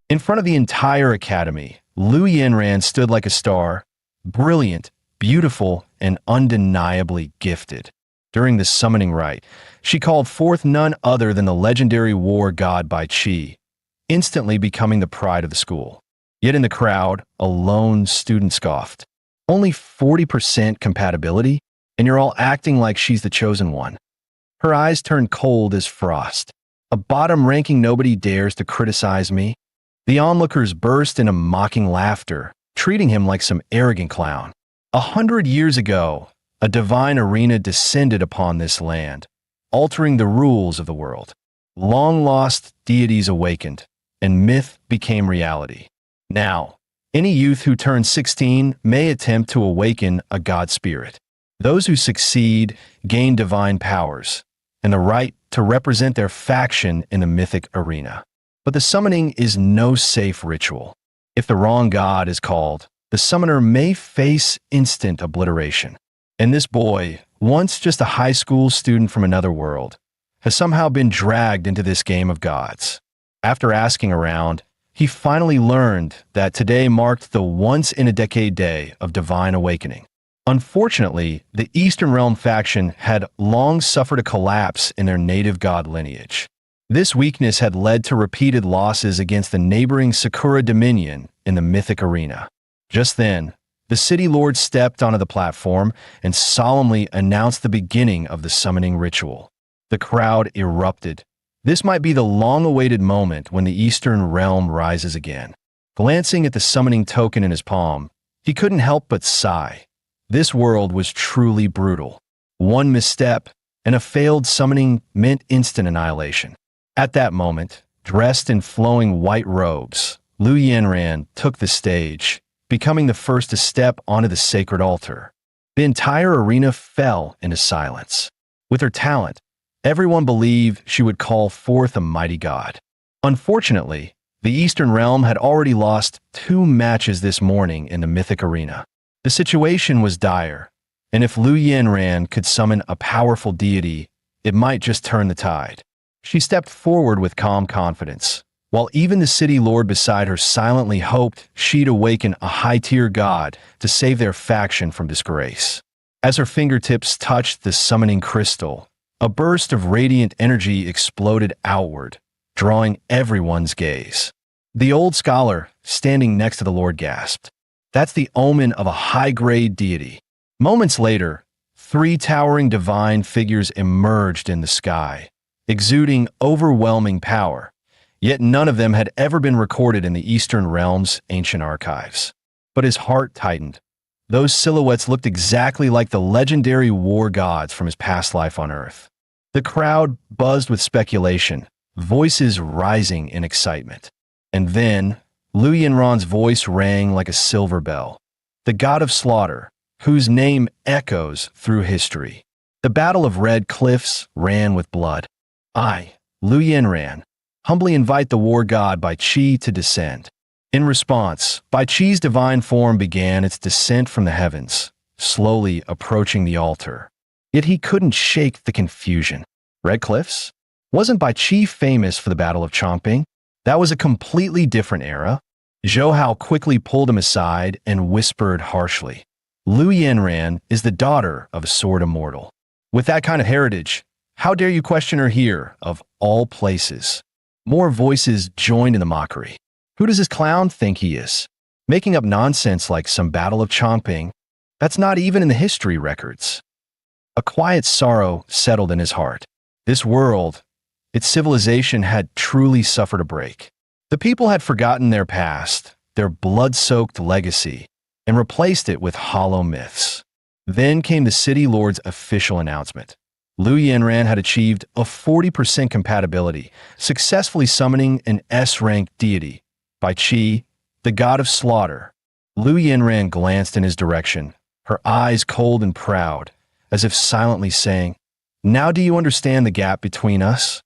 In front of the entire academy, Liu Yanran stood like a star, brilliant, beautiful, and undeniably gifted. During the summoning rite, she called forth none other than the legendary war god Bai Qi, instantly becoming the pride of the school. Yet in the crowd, a lone student scoffed. Only 40% compatibility, and you're all acting like she's the chosen one. Her eyes turned cold as frost. A bottom-ranking nobody dares to criticize me? The onlookers burst into mocking laughter, treating him like some arrogant clown. 100 years ago, a divine arena descended upon this land, altering the rules of the world. Long-lost deities awakened, and myth became reality. Now, any youth who turns 16 may attempt to awaken a god spirit. Those who succeed gain divine powers and the right to represent their faction in the mythic arena. But the summoning is no safe ritual. If the wrong god is called, the summoner may face instant obliteration. And this boy, once just a high school student from another world, has somehow been dragged into this game of gods. After asking around, he finally learned that today marked the once-in-a-decade day of divine awakening. Unfortunately, the Eastern Realm faction had long suffered a collapse in their native god lineage. This weakness had led to repeated losses against the neighboring Sakura Dominion in the mythic arena. Just then, the city lord stepped onto the platform and solemnly announced the beginning of the summoning ritual. The crowd erupted. This might be the long-awaited moment when the Eastern Realm rises again. Glancing at the summoning token in his palm, he couldn't help but sigh. This world was truly brutal. One misstep, and a failed summoning meant instant annihilation. At that moment, dressed in flowing white robes, Liu Yanran took the stage, becoming the first to step onto the sacred altar. The entire arena fell into silence. With her talent, everyone believed she would call forth a mighty god. Unfortunately, the Eastern Realm had already lost 2 matches this morning in the mythic arena. The situation was dire, and if Liu Yanran could summon a powerful deity, it might just turn the tide. She stepped forward with calm confidence, while even the city lord beside her silently hoped she'd awaken a high-tier god to save their faction from disgrace. As her fingertips touched the summoning crystal, a burst of radiant energy exploded outward, drawing everyone's gaze. The old scholar, standing next to the Lord, gasped. That's the omen of a high-grade deity. Moments later, 3 towering divine figures emerged in the sky, exuding overwhelming power, yet none of them had ever been recorded in the Eastern Realm's ancient archives. But his heart tightened. Those silhouettes looked exactly like the legendary war gods from his past life on Earth. The crowd buzzed with speculation, voices rising in excitement. And then, Liu Yanran's voice rang like a silver bell. The god of slaughter, whose name echoes through history. The Battle of Red Cliffs ran with blood. I, Liu Yanran, humbly invite the war god Bai Qi to descend. In response, Bai Qi's divine form began its descent from the heavens, slowly approaching the altar. Yet he couldn't shake the confusion. Red Cliffs? Wasn't Bai Qi famous for the Battle of Chongping? That was a completely different era. Zhou Hao quickly pulled him aside and whispered harshly. Liu Yanran is the daughter of a sword immortal. With that kind of heritage, how dare you question her here, of all places? More voices joined in the mockery. Who does this clown think he is? Making up nonsense like some Battle of Chongping? That's not even in the history records. A quiet sorrow settled in his heart. This world, its civilization had truly suffered a break. The people had forgotten their past, their blood-soaked legacy, and replaced it with hollow myths. Then came the city lord's official announcement. Liu Yanran had achieved a 40% compatibility, successfully summoning an S-ranked deity, Bai Qi, the god of slaughter. Liu Yanran glanced in his direction, her eyes cold and proud, as if silently saying, "Now do you understand the gap between us?"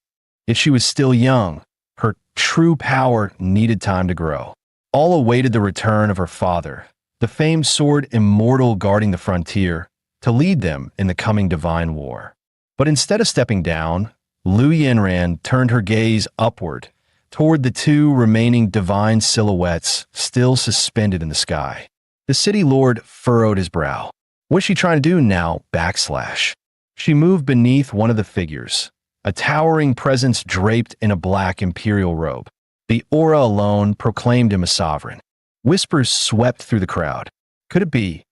Yet she was still young. Her true power needed time to grow. All awaited the return of her father, the famed sword immortal guarding the frontier, to lead them in the coming divine war. But instead of stepping down, Liu Yanran turned her gaze upward, toward the two remaining divine silhouettes still suspended in the sky. The city lord furrowed his brow. What's she trying to do now? Backslash. She moved beneath one of the figures, a towering presence draped in a black imperial robe. The aura alone proclaimed him a sovereign. Whispers swept through the crowd. Could it be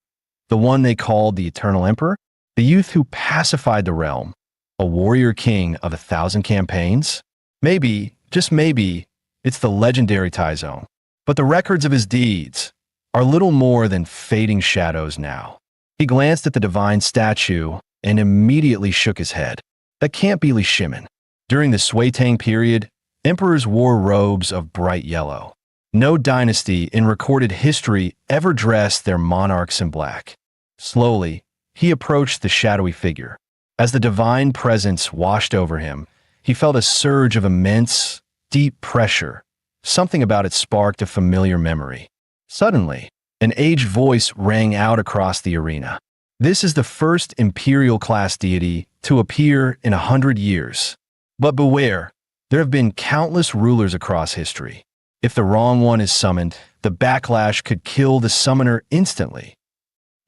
the one they called the Eternal Emperor? The youth who pacified the realm? A warrior king of 1,000 campaigns? Maybe, just maybe, it's the legendary Taizong. But the records of his deeds are little more than fading shadows now. He glanced at the divine statue and immediately shook his head. That can't be Li Shimin. During the Sui Tang period, emperors wore robes of bright yellow. No dynasty in recorded history ever dressed their monarchs in black. Slowly, he approached the shadowy figure. As the divine presence washed over him, he felt a surge of immense, deep pressure. Something about it sparked a familiar memory. Suddenly, an aged voice rang out across the arena. This is the first imperial-class deity to appear in 100 years. But beware, there have been countless rulers across history. If the wrong one is summoned, the backlash could kill the summoner instantly.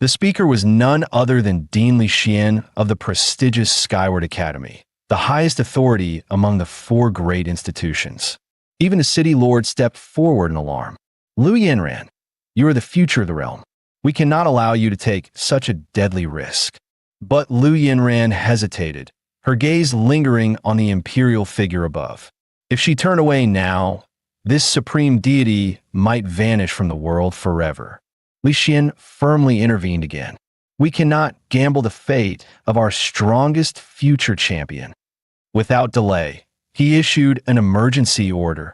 The speaker was none other than Dean Li Xian of the prestigious Skyward Academy, the highest authority among the four great institutions. Even a city lord stepped forward in alarm. Liu Yanran, you are the future of the realm. We cannot allow you to take such a deadly risk. But Liu Yanran hesitated, her gaze lingering on the imperial figure above. If she turned away now, this supreme deity might vanish from the world forever. Li Xian firmly intervened again. We cannot gamble the fate of our strongest future champion. Without delay, he issued an emergency order,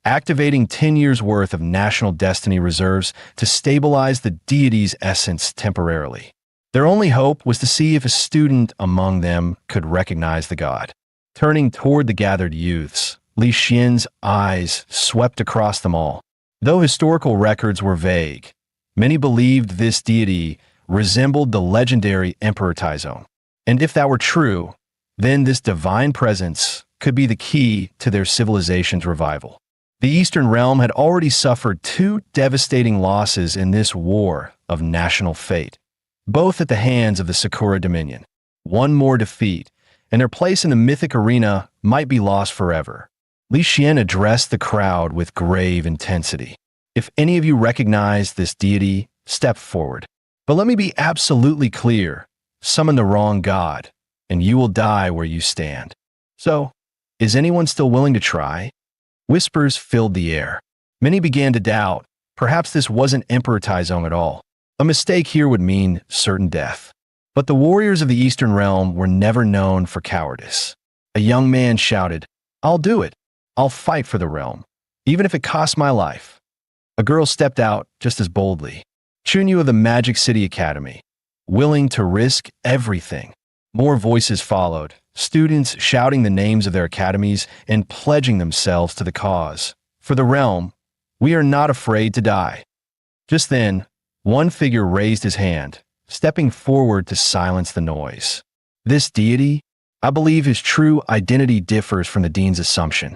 activating 10 years' worth of national destiny reserves to stabilize the deity's essence temporarily. Their only hope was to see if a student among them could recognize the god. Turning toward the gathered youths, Li Xian's eyes swept across them all. Though historical records were vague, many believed this deity resembled the legendary Emperor Taizong. And if that were true, then this divine presence could be the key to their civilization's revival. The Eastern Realm had already suffered two devastating losses in this war of national fate, both at the hands of the Sakura Dominion. One more defeat, and their place in the mythic arena might be lost forever. Li Xian addressed the crowd with grave intensity. If any of you recognize this deity, step forward. But let me be absolutely clear. Summon the wrong god, and you will die where you stand. So, is anyone still willing to try? Whispers filled the air. Many began to doubt. Perhaps this wasn't Emperor Taizong at all. A mistake here would mean certain death. But the warriors of the Eastern Realm were never known for cowardice. A young man shouted, "I'll do it. I'll fight for the realm, even if it costs my life." A girl stepped out just as boldly. Chunyu of the Magic City Academy, willing to risk everything. More voices followed, students shouting the names of their academies and pledging themselves to the cause. For the realm, we are not afraid to die. Just then, one figure raised his hand, stepping forward to silence the noise. This deity, I believe his true identity differs from the dean's assumption.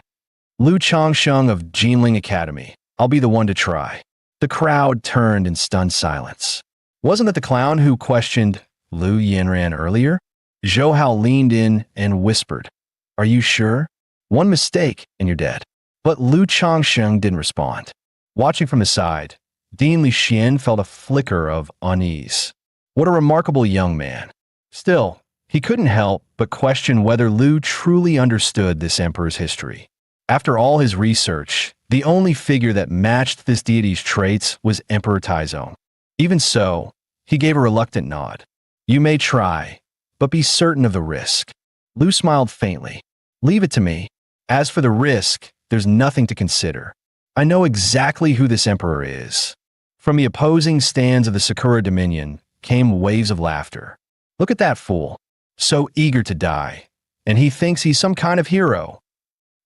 Liu Changsheng of Jinling Academy. I'll be the one to try. The crowd turned in stunned silence. Wasn't it the clown who questioned Liu Yanran earlier? Zhou Hao leaned in and whispered, "Are you sure? One mistake and you're dead." But Liu Changsheng didn't respond. Watching from the side, Dean Li Xian felt a flicker of unease. What a remarkable young man. Still, he couldn't help but question whether Liu truly understood this emperor's history. After all his research, the only figure that matched this deity's traits was Emperor Taizong. Even so, he gave a reluctant nod. "You may try, but be certain of the risk." Liu smiled faintly. "Leave it to me. As for the risk, there's nothing to consider. I know exactly who this emperor is." From the opposing stands of the Sakura Dominion came waves of laughter. "Look at that fool, so eager to die, and he thinks he's some kind of hero."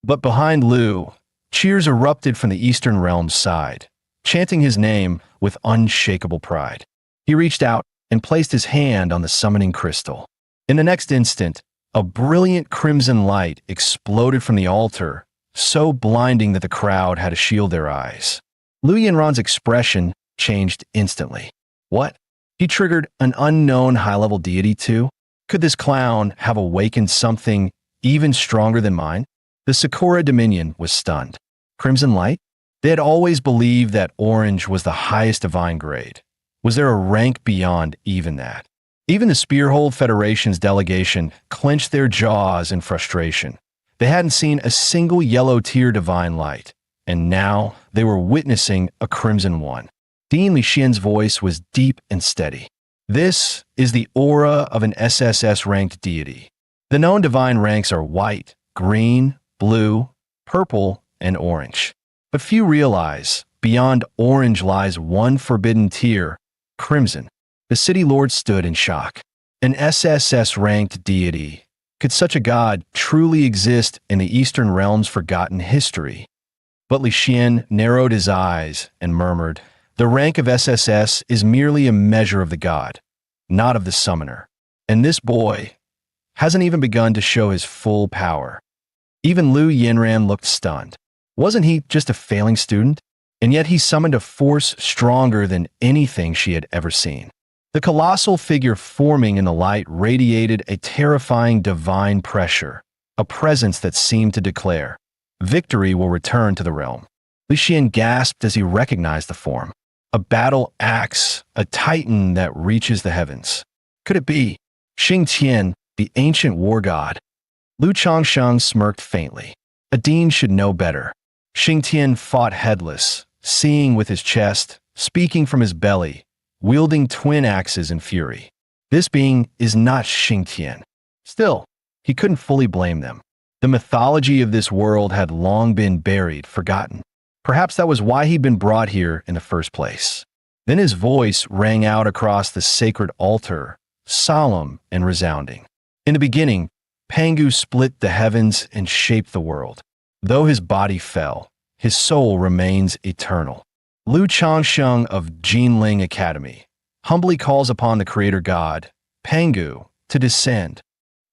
But behind Liu, cheers erupted from the Eastern Realm's side, chanting his name with unshakable pride. He reached out and placed his hand on the summoning crystal. In the next instant, a brilliant crimson light exploded from the altar, so blinding that the crowd had to shield their eyes. Lu Yinran's expression changed instantly. What? He triggered an unknown high-level deity too? Could this clown have awakened something even stronger than mine? The Sakura Dominion was stunned. Crimson light? They had always believed that orange was the highest divine grade. Was there a rank beyond even that? Even the Spearhold Federation's delegation clenched their jaws in frustration. They hadn't seen a single yellow-tier divine light, and now they were witnessing a crimson one. Dean Lixian's voice was deep and steady. This is the aura of an SSS-ranked deity. The known divine ranks are white, green, blue, purple, and orange. But few realize, beyond orange lies one forbidden tier, crimson. The city lord stood in shock. An SSS-ranked deity. Could such a god truly exist in the Eastern Realm's forgotten history? But Lixian narrowed his eyes and murmured, "The rank of SSS is merely a measure of the god, not of the summoner. And this boy hasn't even begun to show his full power." Even Lu Yinran looked stunned. Wasn't he just a failing student? And yet he summoned a force stronger than anything she had ever seen. The colossal figure forming in the light radiated a terrifying divine pressure, a presence that seemed to declare, "Victory will return to the realm." Lixian gasped as he recognized the form. A battle axe, a titan that reaches the heavens. Could it be Xing Tian, the ancient war god? Lu Changsheng smirked faintly. A dean should know better. Xing Tian fought headless, seeing with his chest, speaking from his belly, wielding twin axes in fury. This being is not Xing Tian. Still, he couldn't fully blame them. The mythology of this world had long been buried, forgotten. Perhaps that was why he'd been brought here in the first place. Then his voice rang out across the sacred altar, solemn and resounding. In the beginning, Pangu split the heavens and shaped the world. Though his body fell, his soul remains eternal. Lu Changsheng of Jinling Academy humbly calls upon the creator god, Pangu, to descend.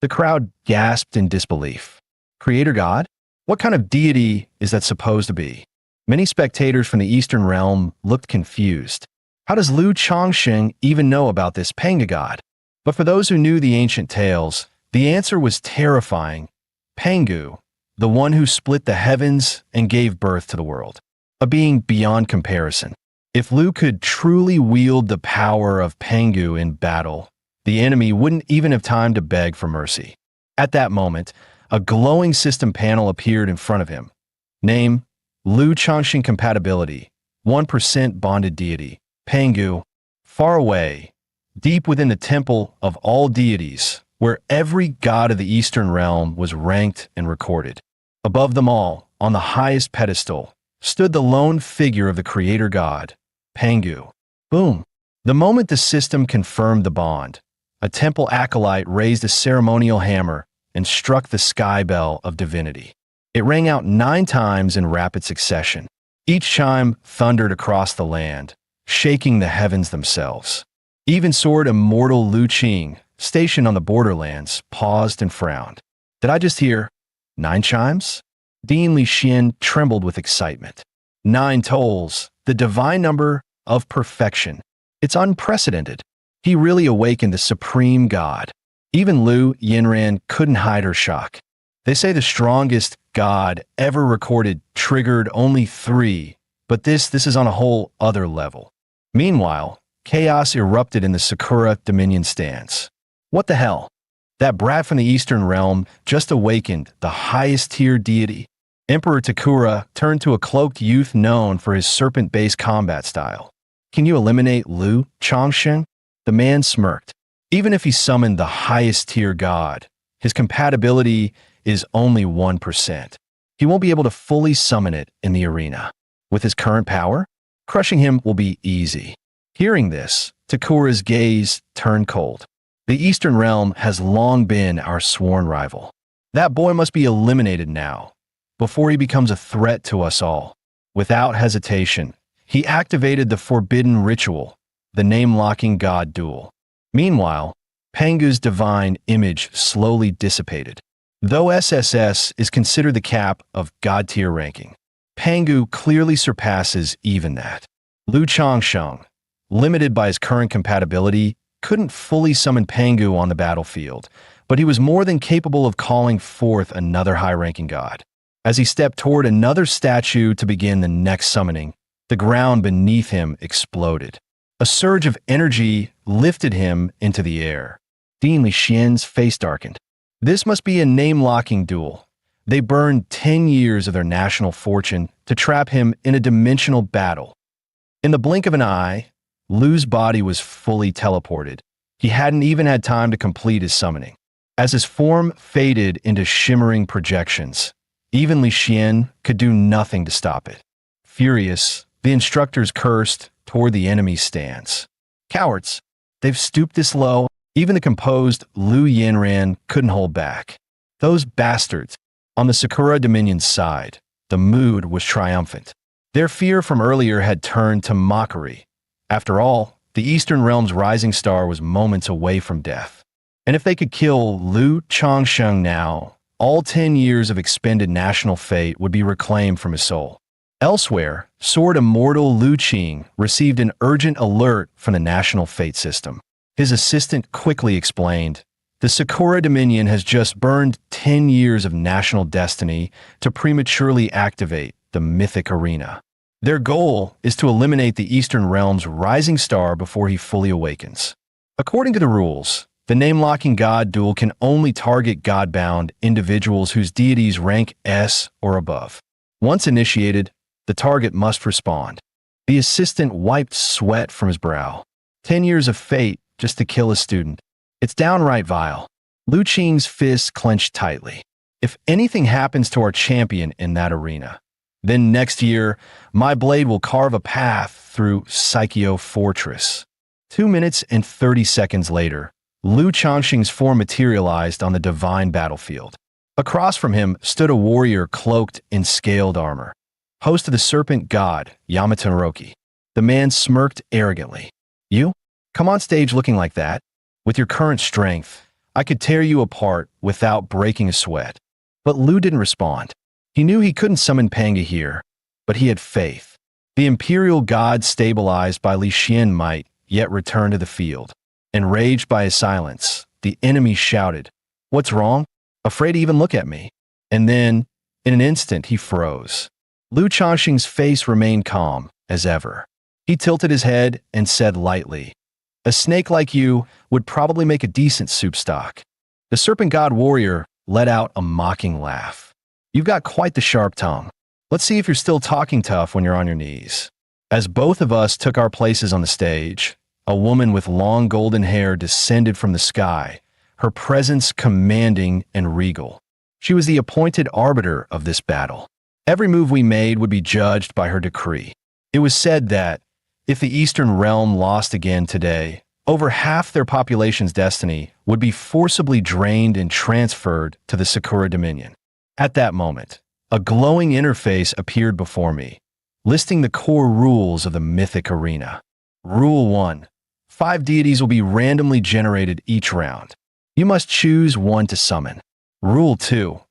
The crowd gasped in disbelief. Creator god? What kind of deity is that supposed to be? Many spectators from the Eastern Realm looked confused. How does Lu Changsheng even know about this Pangu god? But for those who knew the ancient tales, the answer was terrifying. Pangu, the one who split the heavens and gave birth to the world. A being beyond comparison. If Lu could truly wield the power of Pangu in battle, the enemy wouldn't even have time to beg for mercy. At that moment, a glowing system panel appeared in front of him. Name, Lu Changsheng Compatibility, 1% bonded deity, Pangu, far away, deep within the temple of all deities, where every god of the Eastern Realm was ranked and recorded. Above them all, on the highest pedestal, stood the lone figure of the creator god, Pangu. Boom! The moment the system confirmed the bond, a temple acolyte raised a ceremonial hammer and struck the sky bell of divinity. It rang out 9 times in rapid succession. Each chime thundered across the land, shaking the heavens themselves. Even Sword Immortal Lu Qing, stationed on the borderlands, paused and frowned. Did I just hear 9 chimes? Dean Lixian trembled with excitement. 9 tolls, the divine number of perfection. It's unprecedented. He really awakened the supreme god. Even Lu Yinran couldn't hide her shock. They say the strongest god ever recorded triggered only 3, but this is on a whole other level. Meanwhile, chaos erupted in the Sakura Dominion stands. What the hell? That brat from the Eastern Realm just awakened the highest tier deity. Emperor Takura turned to a cloaked youth known for his serpent-based combat style. Can you eliminate Lu Changsheng? The man smirked. Even if he summoned the highest tier god, his compatibility is only 1%. He won't be able to fully summon it in the arena. With his current power, crushing him will be easy. Hearing this, Takura's gaze turned cold. The Eastern Realm has long been our sworn rival. That boy must be eliminated now, before he becomes a threat to us all. Without hesitation, he activated the forbidden ritual, the name-locking god duel. Meanwhile, Pangu's divine image slowly dissipated. Though SSS is considered the cap of God-tier ranking, Pangu clearly surpasses even that. Lu Changsheng, limited by his current compatibility, couldn't fully summon Pangu on the battlefield, but he was more than capable of calling forth another high-ranking god. As he stepped toward another statue to begin the next summoning, the ground beneath him exploded. A surge of energy lifted him into the air. Dean Li Xian's face darkened. This must be a name-locking duel. They burned 10 years of their national fortune to trap him in a dimensional battle. In the blink of an eye, Lu's body was fully teleported. He hadn't even had time to complete his summoning. As his form faded into shimmering projections, even Li Xian could do nothing to stop it. Furious, the instructors cursed toward the enemy's stance. Cowards! They've stooped this low. Even the composed Lu Yanran couldn't hold back. Those bastards! On the Sakura Dominion's side, the mood was triumphant. Their fear from earlier had turned to mockery. After all, the Eastern Realm's rising star was moments away from death. And if they could kill Lu Changsheng now, all 10 years of expended national fate would be reclaimed from his soul. Elsewhere, Sword Immortal Lu Qing received an urgent alert from the national fate system. His assistant quickly explained, "The Sakura Dominion has just burned 10 years of national destiny to prematurely activate the mythic arena. Their goal is to eliminate the Eastern Realm's rising star before he fully awakens." According to the rules, the name-locking god duel can only target god-bound individuals whose deities rank S or above. Once initiated, the target must respond. The assistant wiped sweat from his brow. 10 years of fate just to kill a student. It's downright vile. Lu Qing's fists clenched tightly. If anything happens to our champion in that arena, then next year, my blade will carve a path through Psycheo Fortress. 2 minutes and 30 seconds later, Lu Changxing's form materialized on the divine battlefield. Across from him stood a warrior cloaked in scaled armor, host of the serpent god, Yamata Naroki. The man smirked arrogantly. "You? Come on stage looking like that? With your current strength, I could tear you apart without breaking a sweat." But Lu didn't respond. He knew he couldn't summon Panga here, but he had faith. The imperial god stabilized by Li Xian might yet return to the field. Enraged by his silence, the enemy shouted, "What's wrong? Afraid to even look at me." And then, in an instant, he froze. Lu Changxing's face remained calm as ever. He tilted his head and said lightly, "A snake like you would probably make a decent soup stock." The serpent god warrior let out a mocking laugh. "You've got quite the sharp tongue. Let's see if you're still talking tough when you're on your knees." As both of us took our places on the stage, a woman with long golden hair descended from the sky, her presence commanding and regal. She was the appointed arbiter of this battle. Every move we made would be judged by her decree. It was said that, if the Eastern Realm lost again today, over half their population's destiny would be forcibly drained and transferred to the Sakura Dominion. At that moment, a glowing interface appeared before me, listing the core rules of the mythic arena. Rule 1. 5 deities will be randomly generated each round. You must choose one to summon. Rule 2.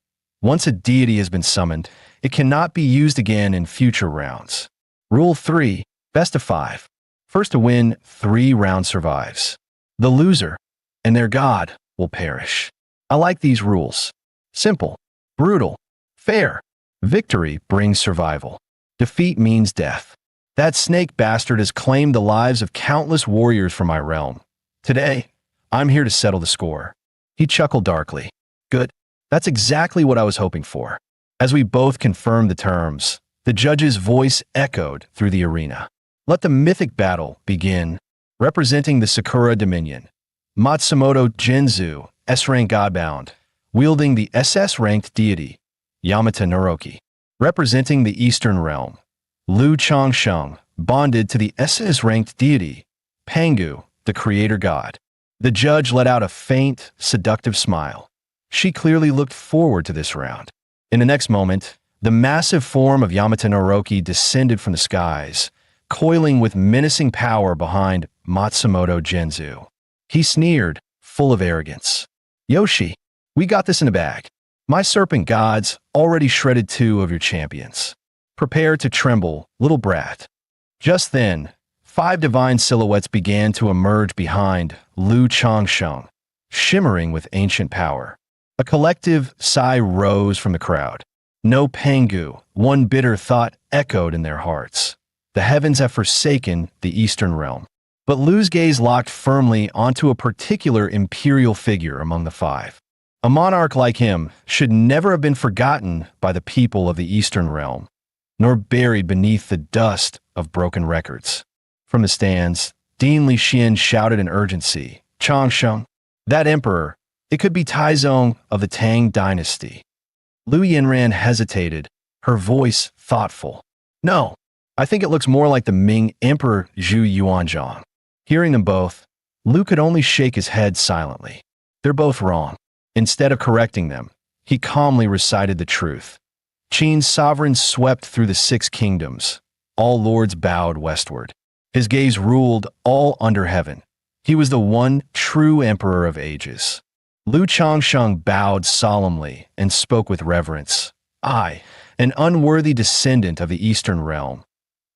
Once a deity has been summoned, it cannot be used again in future rounds. Rule 3. Best of 5. First to win 3 rounds survives. The loser and their god will perish. I like these rules. Simple, brutal, fair. Victory brings survival. Defeat means death. That snake bastard has claimed the lives of countless warriors from my realm. Today, I'm here to settle the score. He chuckled darkly. Good. That's exactly what I was hoping for. As we both confirmed the terms, the judge's voice echoed through the arena. Let the mythic battle begin. Representing the Sakura Dominion, Matsumoto Genzu, S-rank godbound, wielding the SS-ranked deity, Yamata Naroki. Representing the Eastern Realm, Lu Changsheng, bonded to the SS-ranked deity, Pangu, the creator god. The judge let out a faint, seductive smile. She clearly looked forward to this round. In the next moment, the massive form of Yamata Naroki descended from the skies, coiling with menacing power behind Matsumoto Genzu. He sneered, full of arrogance. "Yoshi, we got this in the bag. My serpent gods already shredded 2 of your champions. Prepare to tremble, little brat. Just then, 5 divine silhouettes began to emerge behind Lu Changsheng, shimmering with ancient power. A collective sigh rose from the crowd. No Pangu, one bitter thought echoed in their hearts. The heavens have forsaken the Eastern realm. But Lu's gaze locked firmly onto a particular imperial figure among the 5. A monarch like him should never have been forgotten by the people of the Eastern realm, nor buried beneath the dust of broken records. From the stands, Dean Lixin shouted in urgency, Changsheng, that emperor, it could be Taizong of the Tang dynasty. Lu Yinran hesitated, her voice thoughtful. No, I think it looks more like the Ming Emperor Zhu Yuanzhang. Hearing them both, Lu could only shake his head silently. They're both wrong. Instead of correcting them, he calmly recited the truth. Qin's sovereign swept through the 6 kingdoms. All lords bowed westward. His gaze ruled all under heaven. He was the one true emperor of ages. Lu Changsheng bowed solemnly and spoke with reverence. I, an unworthy descendant of the Eastern realm,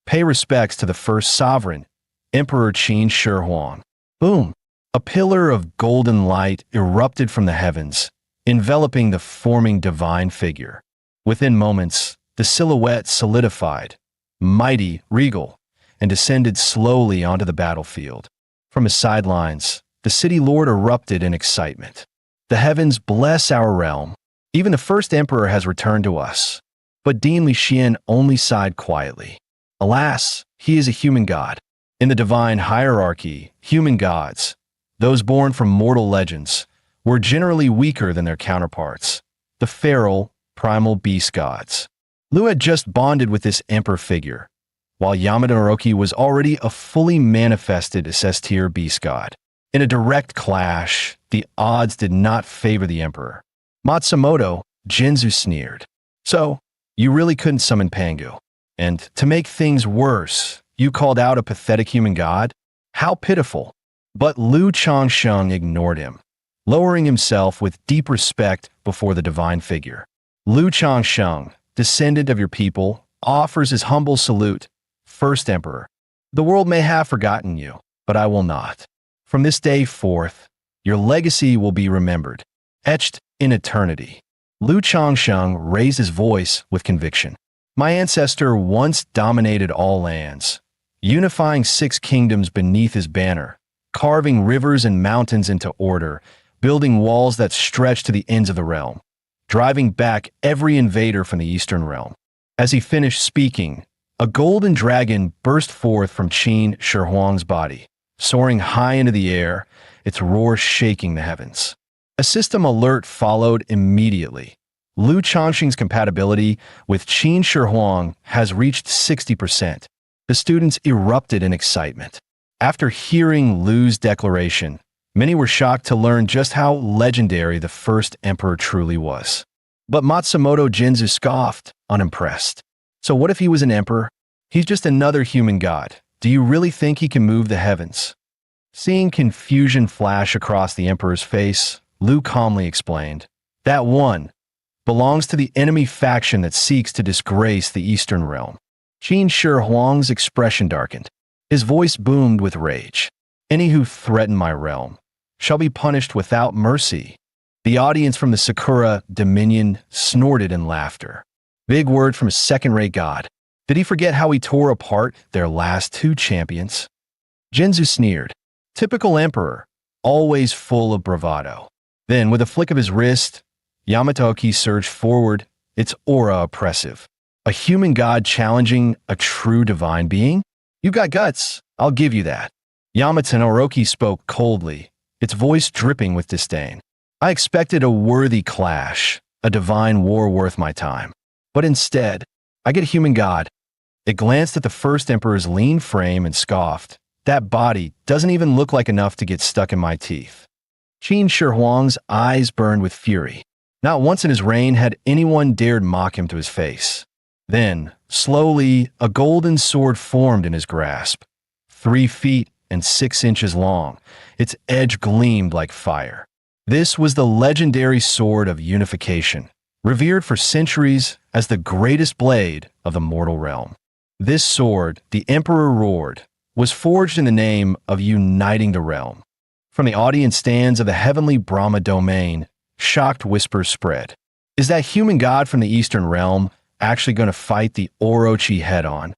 pay respects to the first sovereign, Emperor Qin Shi Huang. Boom! A pillar of golden light erupted from the heavens, enveloping the forming divine figure. Within moments, the silhouette solidified, mighty, regal, and descended slowly onto the battlefield. From his sidelines, the city lord erupted in excitement. The heavens bless our realm. Even the first emperor has returned to us. But Dean Lixin only sighed quietly. Alas, he is a human god. In the divine hierarchy, human gods, those born from mortal legends, were generally weaker than their counterparts, the feral, primal beast gods. Lu had just bonded with this emperor figure, while Yamada Naoki was already a fully manifested S-tier beast god. In a direct clash, the odds did not favor the emperor. Matsumoto, Jinzu sneered. So, you really couldn't summon Pangu. And to make things worse, you called out a pathetic human god? How pitiful. But Lu Changsheng ignored him, lowering himself with deep respect before the divine figure. Lu Changsheng, descendant of your people, offers his humble salute. First Emperor, the world may have forgotten you, but I will not. From this day forth, your legacy will be remembered, etched in eternity. Lu Changsheng raised his voice with conviction. My ancestor once dominated all lands, unifying 6 kingdoms beneath his banner, carving rivers and mountains into order, building walls that stretched to the ends of the realm, driving back every invader from the Eastern realm. As he finished speaking, a golden dragon burst forth from Qin Shi Huang's body, soaring high into the air, its roar shaking the heavens. A system alert followed immediately. Lu Changsheng's compatibility with Qin Shi Huang has reached 60%. The students erupted in excitement. After hearing Lu's declaration, many were shocked to learn just how legendary the first emperor truly was. But Matsumoto Jinzu scoffed, unimpressed. So what if he was an emperor? He's just another human god. Do you really think he can move the heavens? Seeing confusion flash across the emperor's face, Lu calmly explained, that one belongs to the enemy faction that seeks to disgrace the Eastern realm. Qin Shi Huang's expression darkened. His voice boomed with rage. Any who threaten my realm shall be punished without mercy. The audience from the Sakura Dominion snorted in laughter. Big word from a second-rate god. Did he forget how he tore apart their last 2 champions? Jinzu sneered. Typical emperor, always full of bravado. Then, with a flick of his wrist, Yamatoki surged forward, its aura oppressive. A human god challenging a true divine being? You've got guts, I'll give you that. Yamata Naoki spoke coldly, its voice dripping with disdain. I expected a worthy clash, a divine war worth my time. But instead, I get a human god. It glanced at the first emperor's lean frame and scoffed. That body doesn't even look like enough to get stuck in my teeth. Qin Shi Huang's eyes burned with fury. Not once in his reign had anyone dared mock him to his face. Then, slowly, a golden sword formed in his grasp. 3 feet and 6 inches long, its edge gleamed like fire. This was the legendary sword of unification, revered for centuries as the greatest blade of the mortal realm. This sword, the Emperor roared, was forged in the name of uniting the realm. From the audience stands of the heavenly Brahma domain, shocked whispers spread. Is that human god from the Eastern realm actually going to fight the Orochi head-on?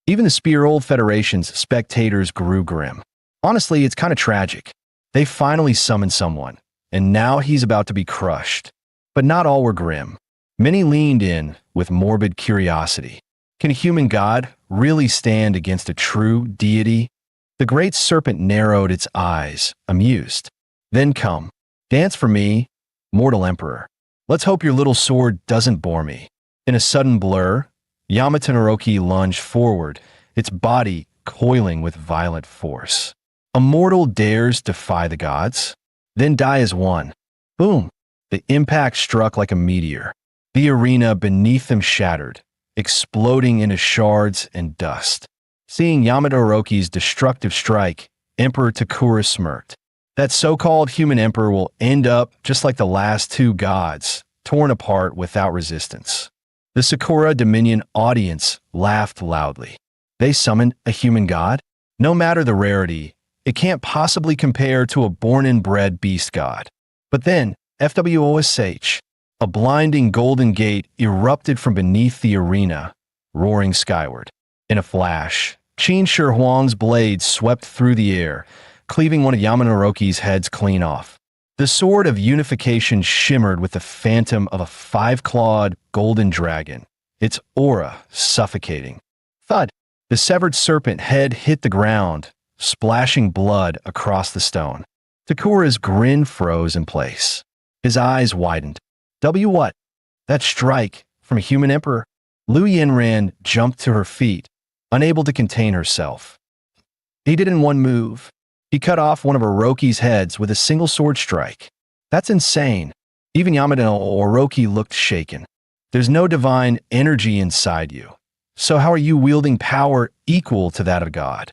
Even the Spear-Old Federation's spectators grew grim. Honestly, it's kind of tragic. They finally summoned someone, and now he's about to be crushed. But not all were grim. Many leaned in with morbid curiosity. Can a human god really stand against a true deity? The great serpent narrowed its eyes, amused. Then come, dance for me, mortal emperor. Let's hope your little sword doesn't bore me. In a sudden blur, Yamato Naruki lunged forward, its body coiling with violent force. A mortal dares defy the gods, then die as one. Boom! The impact struck like a meteor. The arena beneath them shattered, exploding into shards and dust. Seeing Yamato Naruki's destructive strike, Emperor Takura smirked. That so-called human emperor will end up just like the last two gods, torn apart without resistance. The Sakura Dominion audience laughed loudly. They summoned a human god? No matter the rarity, it can't possibly compare to a born-and-bred beast god. But then, FWOSH, a blinding golden gate erupted from beneath the arena, roaring skyward. In a flash, Qin Shi Huang's blade swept through the air, cleaving one of Yamato Naruki's heads clean off. The sword of unification shimmered with the phantom of a five-clawed golden dragon, its aura suffocating. Thud! The severed serpent head hit the ground, splashing blood across the stone. Takura's grin froze in place. His eyes widened. What? That strike from a human emperor? Liu Yanran jumped to her feet, unable to contain herself. He did in one move. He cut off one of Orochi's heads with a single sword strike. That's insane. Even Yamato Orochi looked shaken. There's no divine energy inside you. So how are you wielding power equal to that of God?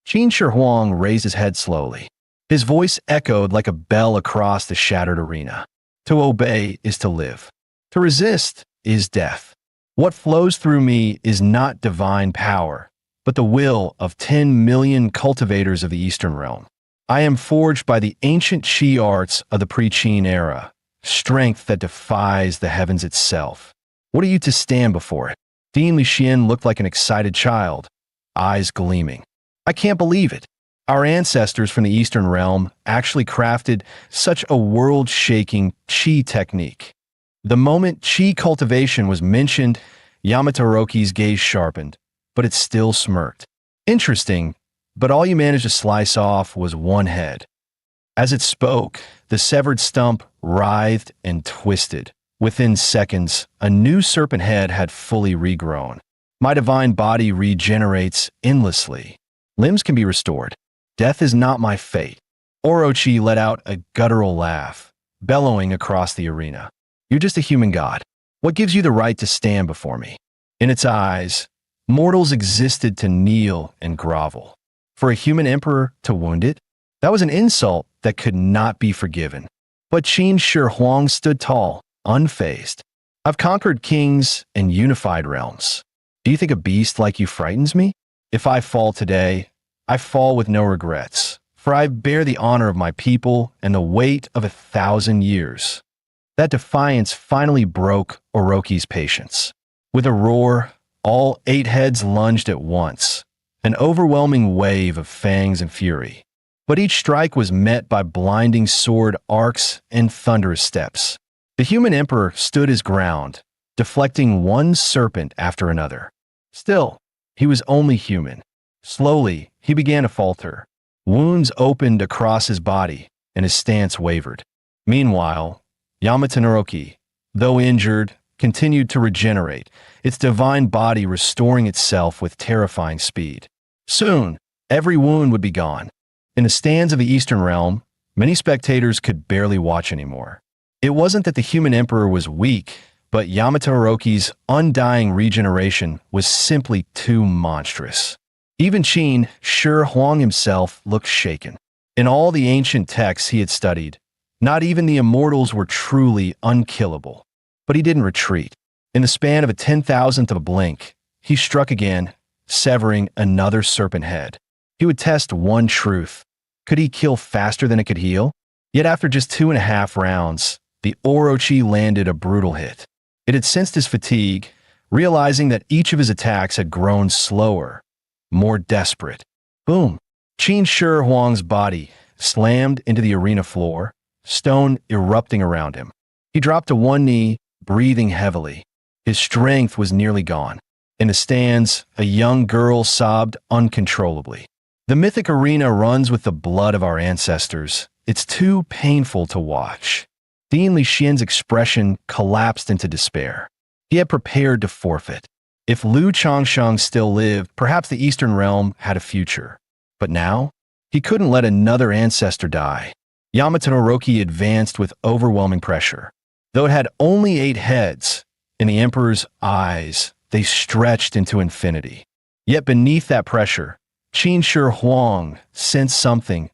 Qin Shi Huang raised his head slowly. His voice echoed like a bell across the shattered arena. To obey is to live. To resist is death. What flows through me is not divine power, but the will of 10 million cultivators of the Eastern realm. I am forged by the ancient Qi arts of the pre-Qin era, strength that defies the heavens itself. What are you to stand before it? Dean Lixin looked like an excited child, eyes gleaming. I can't believe it. Our ancestors from the Eastern realm actually crafted such a world-shaking Qi technique. The moment Qi cultivation was mentioned, Yamato Naruki's gaze sharpened, but it still smirked. Interesting, but all you managed to slice off was one head. As it spoke, the severed stump writhed and twisted. Within seconds, a new serpent head had fully regrown. My divine body regenerates endlessly. Limbs can be restored. Death is not my fate. Orochi let out a guttural laugh, bellowing across the arena. You're just a human god. What gives you the right to stand before me? In its eyes, mortals existed to kneel and grovel. For a human emperor to wound it? That was an insult that could not be forgiven. But Qin Shi Huang stood tall, unfazed. I've conquered kings and unified realms. Do you think a beast like you frightens me? If I fall today, I fall with no regrets, for I bear the honor of my people and the weight of 1,000 years. That defiance finally broke Orochi's patience. With a roar, all 8 heads lunged at once, an overwhelming wave of fangs and fury. But each strike was met by blinding sword arcs and thunderous steps. The human emperor stood his ground, deflecting one serpent after another. Still, he was only human. Slowly, he began to falter. Wounds opened across his body, and his stance wavered. Meanwhile, Yamato Naruki, though injured, continued to regenerate, its divine body restoring itself with terrifying speed. Soon, every wound would be gone. In the stands of the Eastern realm, many spectators could barely watch anymore. It wasn't that the human emperor was weak, but Yamato Naruki's undying regeneration was simply too monstrous. Even Qin Shi Huang himself looked shaken. In all the ancient texts he had studied, not even the immortals were truly unkillable. But he didn't retreat. In the span of a 10,000th of a blink, he struck again, severing another serpent head. He would test one truth. Could he kill faster than it could heal? Yet after just 2.5 rounds, the Orochi landed a brutal hit. It had sensed his fatigue, realizing that each of his attacks had grown slower, more desperate. Boom! Qin Shi Huang's body slammed into the arena floor, stone erupting around him. He dropped to one knee, breathing heavily. His strength was nearly gone. In the stands, a young girl sobbed uncontrollably. The mythic arena runs with the blood of our ancestors. It's too painful to watch. Dean Li Xian's expression collapsed into despair. He had prepared to forfeit. If Lu Changsheng still lived, perhaps the Eastern Realm had a future. But now, he couldn't let another ancestor die. Yamato Naroki advanced with overwhelming pressure. Though it had only 8 heads, in the Emperor's eyes, they stretched into infinity. Yet beneath that pressure, Qin Shi Huang sensed something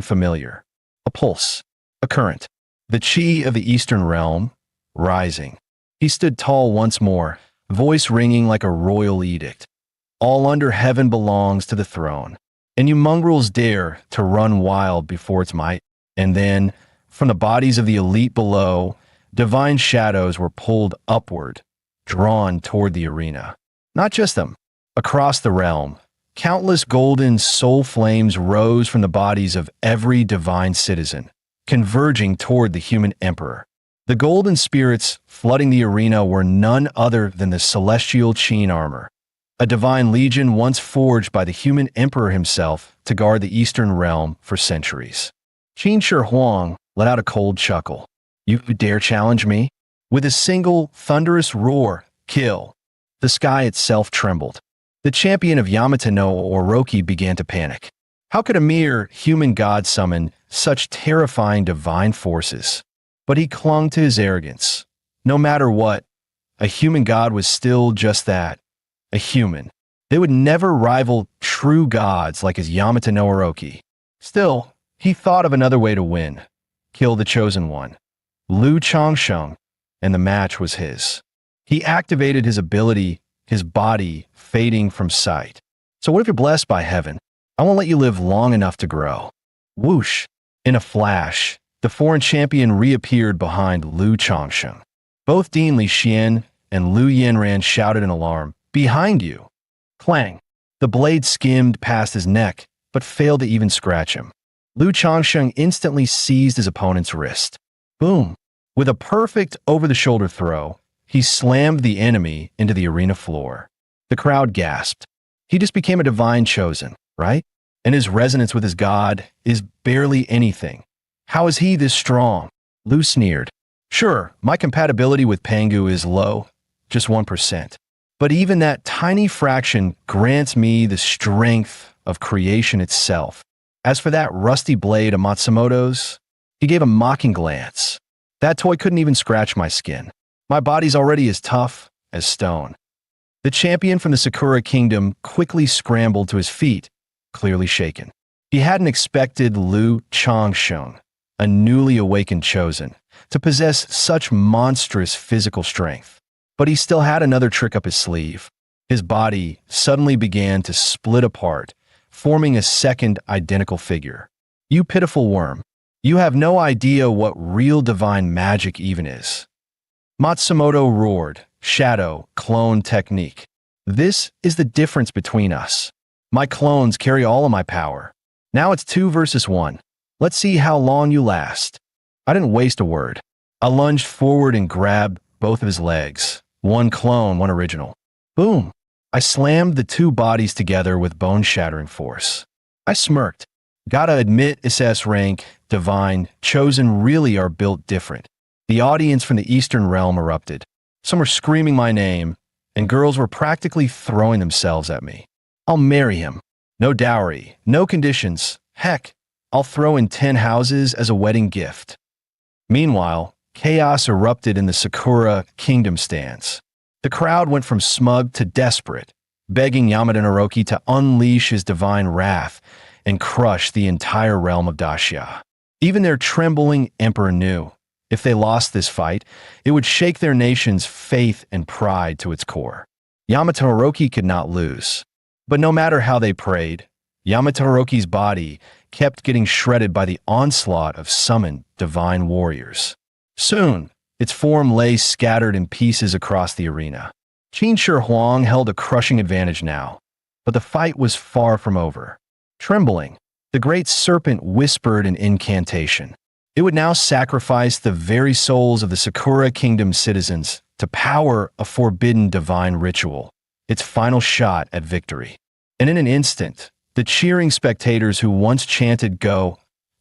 familiar. A pulse, a current, the chi of the Eastern Realm, rising. He stood tall once more, voice ringing like a royal edict. All under heaven belongs to the throne, and you mongrels dare to run wild before its might. And then, from the bodies of the elite below, divine shadows were pulled upward, drawn toward the arena. Not just them. Across the realm, countless golden soul flames rose from the bodies of every divine citizen, converging toward the human emperor. The golden spirits flooding the arena were none other than the celestial Qin armor, a divine legion once forged by the human emperor himself to guard the Eastern Realm for centuries. Qin Shi Huang let out a cold chuckle. You dare challenge me? With a single thunderous roar, kill. The sky itself trembled. The champion of Yamato no Orochi began to panic. How could a mere human god summon such terrifying divine forces? But he clung to his arrogance. No matter what, a human god was still just that, a human. They would never rival true gods like his Yamato no Orochi. Still, he thought of another way to win. Kill the chosen one, Lu Changsheng, and the match was his. He activated his ability, his body fading from sight. So what if you're blessed by heaven? I won't let you live long enough to grow. Whoosh! In a flash, the foreign champion reappeared behind Lu Changsheng. Both Dean Li Xian and Lu Yanran shouted in alarm, "Behind you!" Clang! The blade skimmed past his neck, but failed to even scratch him. Lu Changsheng instantly seized his opponent's wrist. Boom! With a perfect over-the-shoulder throw, he slammed the enemy into the arena floor. The crowd gasped. He just became a divine chosen, right? And his resonance with his god is barely anything. How is he this strong? Lu sneered. Sure, my compatibility with Pangu is low, just 1%. But even that tiny fraction grants me the strength of creation itself. As for that rusty blade of Matsumoto's, he gave a mocking glance. That toy couldn't even scratch my skin. My body's already as tough as stone. The champion from the Sakura Kingdom quickly scrambled to his feet, clearly shaken. He hadn't expected Lu Changsheng, a newly awakened chosen, to possess such monstrous physical strength. But he still had another trick up his sleeve. His body suddenly began to split apart, forming a second identical figure. You pitiful worm, you have no idea what real divine magic even is. Matsumoto roared, shadow, clone technique. This is the difference between us. My clones carry all of my power. Now it's 2 versus 1. Let's see how long you last. I didn't waste a word. I lunged forward and grabbed both of his legs. One clone, one original. Boom! I slammed the 2 bodies together with bone-shattering force. I smirked. Gotta admit, SS rank, divine, chosen really are built different. The audience from the Eastern Realm erupted. Some were screaming my name, and girls were practically throwing themselves at me. I'll marry him. No dowry, no conditions. Heck, I'll throw in 10 houses as a wedding gift. Meanwhile, chaos erupted in the Sakura Kingdom stands. The crowd went from smug to desperate, begging Yamada Naroki to unleash his divine wrath and crush the entire realm of Dacia. Even their trembling emperor knew If they lost this fight, it would shake their nation's faith and pride to its core. Yamato Orochi could not lose. But no matter how they prayed, Yamato Orochi's body kept getting shredded by the onslaught of summoned divine warriors. Soon, its form lay scattered in pieces across the arena. Qin Shi Huang held a crushing advantage now, but the fight was far from over. Trembling, the great serpent whispered an incantation. It would now sacrifice the very souls of the Sakura Kingdom's citizens to power a forbidden divine ritual, its final shot at victory. And in an instant, the cheering spectators who once chanted "Go,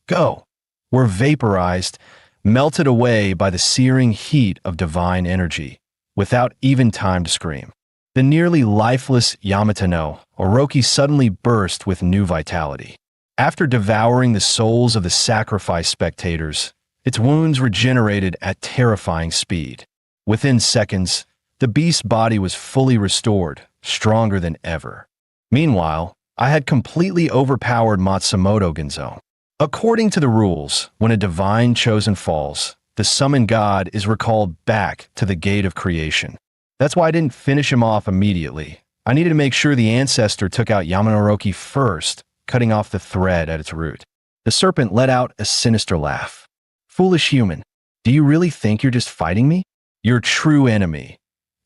go," were vaporized, melted away by the searing heat of divine energy, without even time to scream. The nearly lifeless Yamato no Orochi suddenly burst with new vitality. After devouring the souls of the sacrifice spectators, its wounds regenerated at terrifying speed. Within seconds, the beast's body was fully restored, stronger than ever. Meanwhile, I had completely overpowered Matsumoto Ginzo. According to the rules, when a divine chosen falls, the summoned god is recalled back to the gate of creation. That's why I didn't finish him off immediately. I needed to make sure the ancestor took out Yamato Orochi first, cutting off the thread at its root. The serpent let out a sinister laugh. "Foolish human, do you really think you're just fighting me? Your true enemy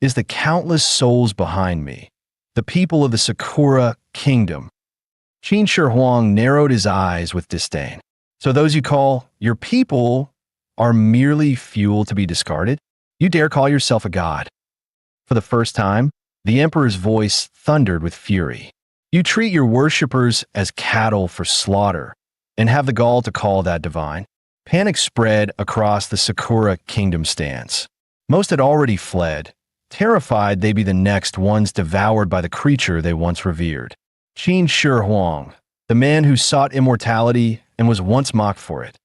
is the countless souls behind me, the people of the Sakura Kingdom." Qin Shi Huang narrowed his eyes with disdain. "So those you call your people are merely fuel to be discarded? You dare call yourself a god?" For the first time, the emperor's voice thundered with fury. "You treat your worshippers as cattle for slaughter, and have the gall to call that divine?" Panic spread across the Sakura Kingdom stands. Most had already fled, terrified they'd be the next ones devoured by the creature they once revered. Qin Shi Huang, the man who sought immortality and was once mocked for it,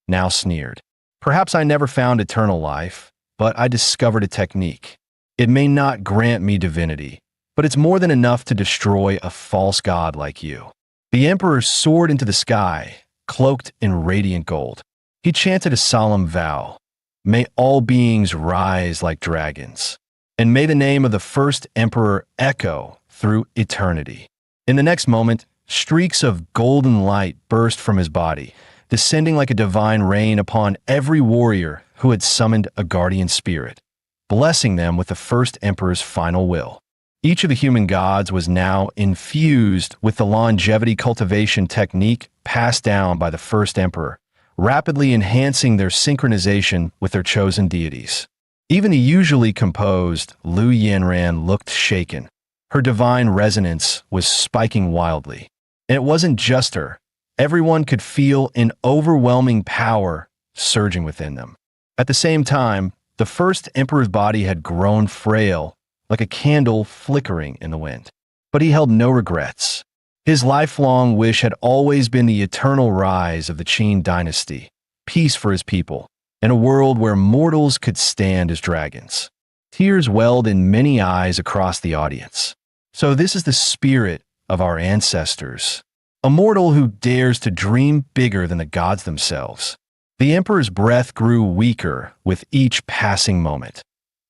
now sneered. "Perhaps I never found eternal life, but I discovered a technique. It may not grant me divinity, but it's more than enough to destroy a false god like you." The emperor soared into the sky, cloaked in radiant gold. He chanted a solemn vow. "May all beings rise like dragons, and may the name of the first emperor echo through eternity." In the next moment, streaks of golden light burst from his body, descending like a divine rain upon every warrior who had summoned a guardian spirit, blessing them with the first emperor's final will. Each of the human gods was now infused with the longevity cultivation technique passed down by the first emperor, rapidly enhancing their synchronization with their chosen deities. Even the usually composed Lu Yanran looked shaken. Her divine resonance was spiking wildly. And it wasn't just her. Everyone could feel an overwhelming power surging within them. At the same time, the first emperor's body had grown frail, like a candle flickering in the wind. But he held no regrets. His lifelong wish had always been the eternal rise of the Qin dynasty, peace for his people, and a world where mortals could stand as dragons. Tears welled in many eyes across the audience. So this is the spirit of our ancestors, a mortal who dares to dream bigger than the gods themselves. The emperor's breath grew weaker with each passing moment.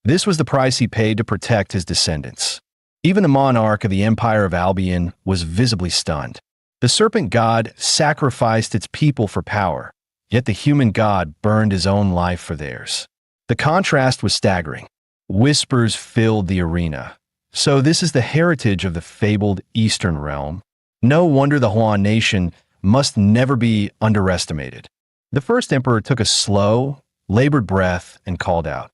This was the price he paid to protect his descendants. Even the monarch of the Empire of Albion was visibly stunned. The serpent god sacrificed its people for power, yet the human god burned his own life for theirs. The contrast was staggering. Whispers filled the arena. So this is the heritage of the fabled Eastern realm. No wonder the Huan nation must never be underestimated. The first emperor took a slow, labored breath and called out,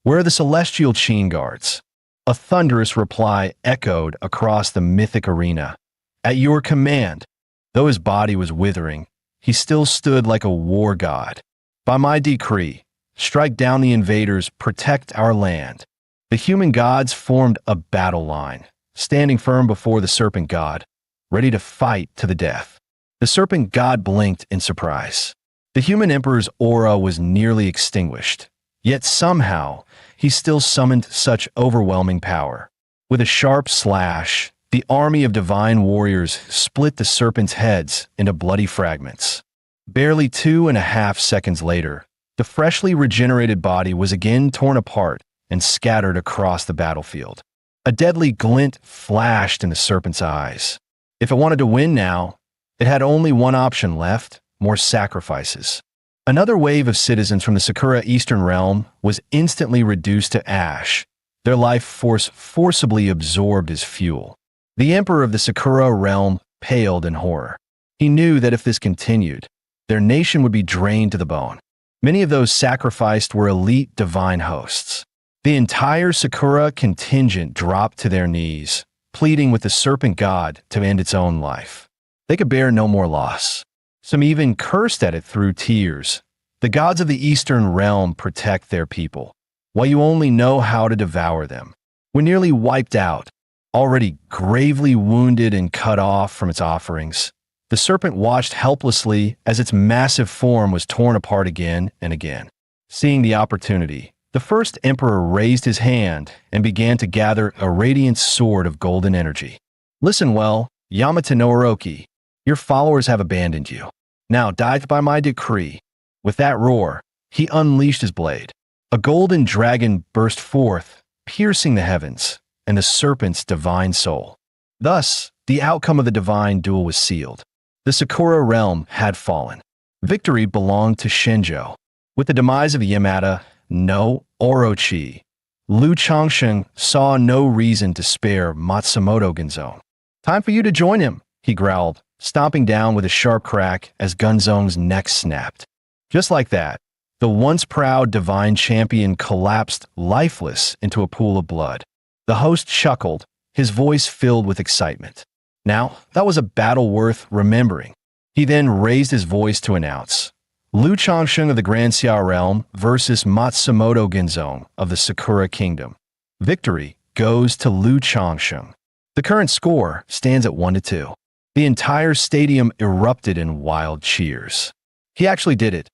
"Where are the celestial Qin guards?" A thunderous reply echoed across the mythic arena. "At your command." Though his body was withering, he still stood like a war god. "By my decree, strike down the invaders, protect our land." The human gods formed a battle line, standing firm before the serpent god, ready to fight to the death. The serpent god blinked in surprise. The human emperor's aura was nearly extinguished, yet somehow he still summoned such overwhelming power. With a sharp slash, the army of divine warriors split the serpent's heads into bloody fragments. Barely 2.5 seconds later, The freshly regenerated body was again torn apart and scattered across the battlefield. A deadly glint flashed in the serpent's eyes. If it wanted to win now, it had only one option left: more sacrifices. Another wave of citizens from the Sakura Eastern Realm was instantly reduced to ash, their life force forcibly absorbed as fuel. The emperor of the Sakura Realm paled in horror. He knew that if this continued, their nation would be drained to the bone. Many of those sacrificed were elite divine hosts. The entire Sakura contingent dropped to their knees, pleading with the serpent god to end its own life. They could bear no more loss. Some even cursed at it through tears. The gods of the Eastern Realm protect their people, while you only know how to devour them. When nearly wiped out, already gravely wounded and cut off from its offerings, the serpent watched helplessly as its massive form was torn apart again and again. Seeing the opportunity, the first emperor raised his hand and began to gather a radiant sword of golden energy. Listen well, Yamata no Orochi, your followers have abandoned you. Now die by my decree. With that roar, he unleashed his blade. A golden dragon burst forth, piercing the heavens and the serpent's divine soul. Thus, the outcome of the divine duel was sealed. The Sakura realm had fallen. Victory belonged to Shinjo. With the demise of Yamata no Orochi, Liu Changsheng saw no reason to spare Matsumoto Gunzone. Time for you to join him, he growled, stomping down with a sharp crack as Gunzone's neck snapped. Just like that, the once proud divine champion collapsed lifeless into a pool of blood. The host chuckled, his voice filled with excitement. Now, that was a battle worth remembering. He then raised his voice to announce, Liu Changsheng of the Grand Xia Realm versus Matsumoto Gunzone of the Sakura Kingdom. Victory goes to Liu Changsheng. The current score stands at 1-2. The entire stadium erupted in wild cheers. He actually did it.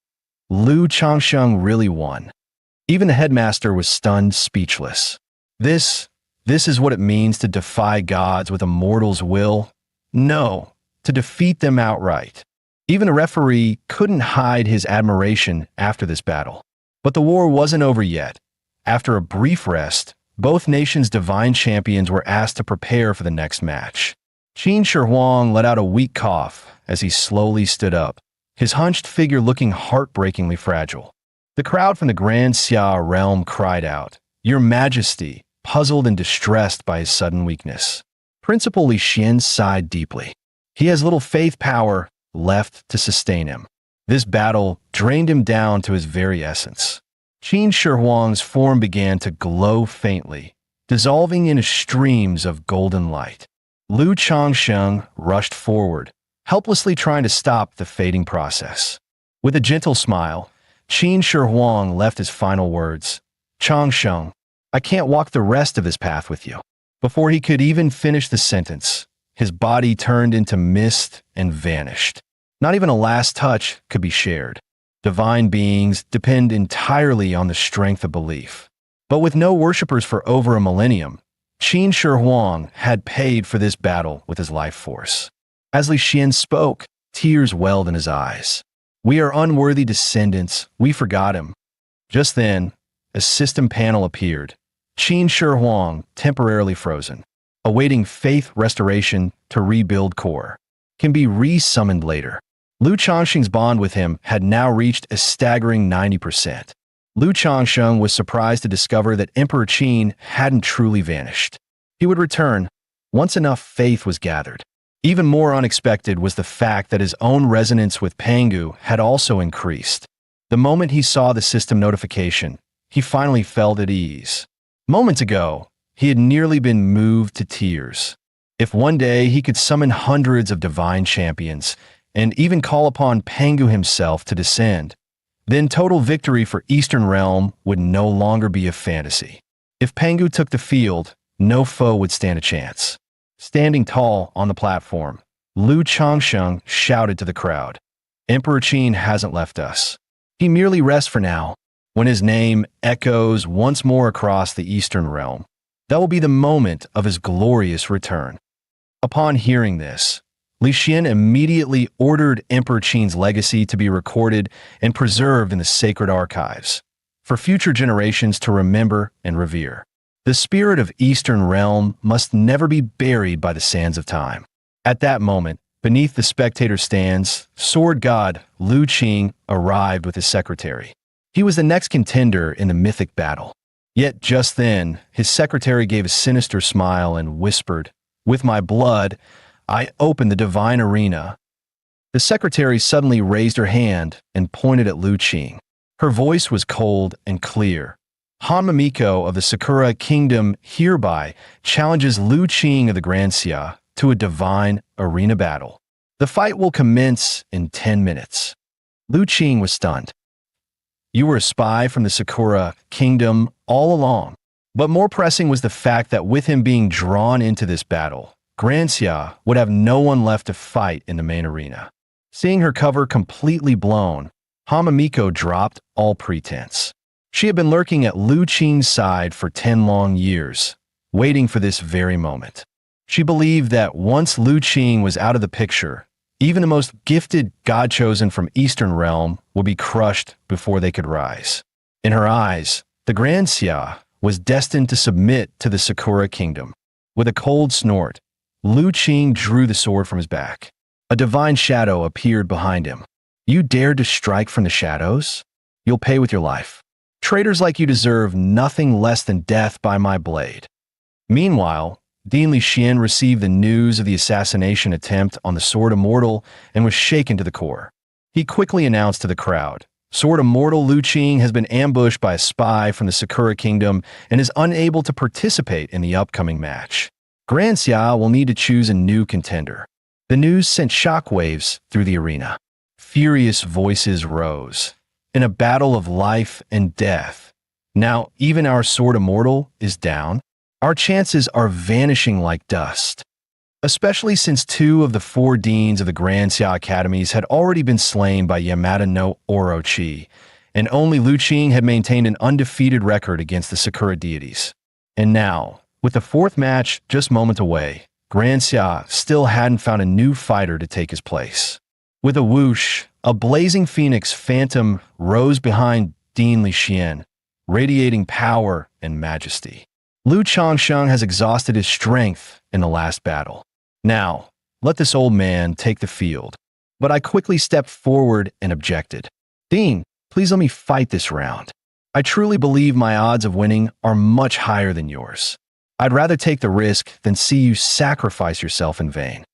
Liu Changsheng really won. Even the headmaster was stunned speechless. This is what it means to defy gods with a mortal's will? No, to defeat them outright. Even the referee couldn't hide his admiration after this battle. But the war wasn't over yet. After a brief rest, both nations' divine champions were asked to prepare for the next match. Qin Shi Huang let out a weak cough as he slowly stood up, his hunched figure looking heartbreakingly fragile. The crowd from the Grand Xia realm cried out, Your Majesty, puzzled and distressed by his sudden weakness. Principal Li Xian sighed deeply. He has little faith power left to sustain him. This battle drained him down to his very essence. Qin Shi Huang's form began to glow faintly, dissolving in streams of golden light. Liu Changsheng rushed forward, helplessly trying to stop the fading process. With a gentle smile, Qin Shi Huang left his final words, Changsheng, I can't walk the rest of this path with you. Before he could even finish the sentence, his body turned into mist and vanished. Not even a last touch could be shared. Divine beings depend entirely on the strength of belief. But with no worshippers for over a millennium, Qin Shi Huang had paid for this battle with his life force. As Li Xian spoke, tears welled in his eyes. We are unworthy descendants, we forgot him. Just then, a system panel appeared. Qin Shi Huang temporarily frozen, awaiting faith restoration to rebuild core. Can be re-summoned later. Liu Changsheng's bond with him had now reached a staggering 90%. Liu Changsheng was surprised to discover that Emperor Qin hadn't truly vanished. He would return once enough faith was gathered. Even more unexpected was the fact that his own resonance with Pangu had also increased. The moment he saw the system notification, he finally felt at ease. Moments ago, he had nearly been moved to tears. If one day he could summon hundreds of divine champions, and even call upon Pangu himself to descend, then total victory for Eastern Realm would no longer be a fantasy. If Pangu took the field, no foe would stand a chance. Standing tall on the platform, Liu Changsheng shouted to the crowd, Emperor Qin hasn't left us. He merely rests for now. When his name echoes once more across the Eastern Realm, that will be the moment of his glorious return. Upon hearing this, Li Xian immediately ordered Emperor Qin's legacy to be recorded and preserved in the sacred archives, for future generations to remember and revere. The spirit of Eastern Realm must never be buried by the sands of time. At that moment, beneath the spectator stands, sword god Lu Qing arrived with his secretary. He was the next contender in the mythic battle. Yet just then, his secretary gave a sinister smile and whispered, "With my blood, I open the divine arena." The secretary suddenly raised her hand and pointed at Lu Qing. Her voice was cold and clear. Hanmamiko of the Sakura Kingdom hereby challenges Lu Qing of the Grand Xia to a divine arena battle. The fight will commence in 10 minutes. Lu Qing was stunned. You were a spy from the Sakura Kingdom all along. But more pressing was the fact that with him being drawn into this battle, Grand Xia would have no one left to fight in the main arena. Seeing her cover completely blown, Hanmamiko dropped all pretense. She had been lurking at Lu Qing's side for 10 long years, waiting for this very moment. She believed that once Lu Qing was out of the picture, even the most gifted god chosen from Eastern Realm would be crushed before they could rise. In her eyes, the Grand Xia was destined to submit to the Sakura Kingdom. With a cold snort, Lu Qing drew the sword from his back. A divine shadow appeared behind him. You dared to strike from the shadows? You'll pay with your life. Traitors like you deserve nothing less than death by my blade. Meanwhile, Dean Li Xian received the news of the assassination attempt on the Sword Immortal and was shaken to the core. He quickly announced to the crowd, Sword Immortal Lu Qing has been ambushed by a spy from the Sakura Kingdom and is unable to participate in the upcoming match. Grand Xia will need to choose a new contender. The news sent shockwaves through the arena. Furious voices rose. In a battle of life and death. Now, even our Sword Immortal is down. Our chances are vanishing like dust. Especially since 2 of the 4 deans of the Grand Xia Academies had already been slain by Yamada no Orochi, and only Lu Qing had maintained an undefeated record against the Sakura deities. And now, with the 4th match just moments away, Grand Xia still hadn't found a new fighter to take his place. With a whoosh, a blazing phoenix phantom rose behind Dean Li Xian, radiating power and majesty. Lu Changsheng has exhausted his strength in the last battle. Now, let this old man take the field. But I quickly stepped forward and objected. Dean, please let me fight this round. I truly believe my odds of winning are much higher than yours. I'd rather take the risk than see you sacrifice yourself in vain.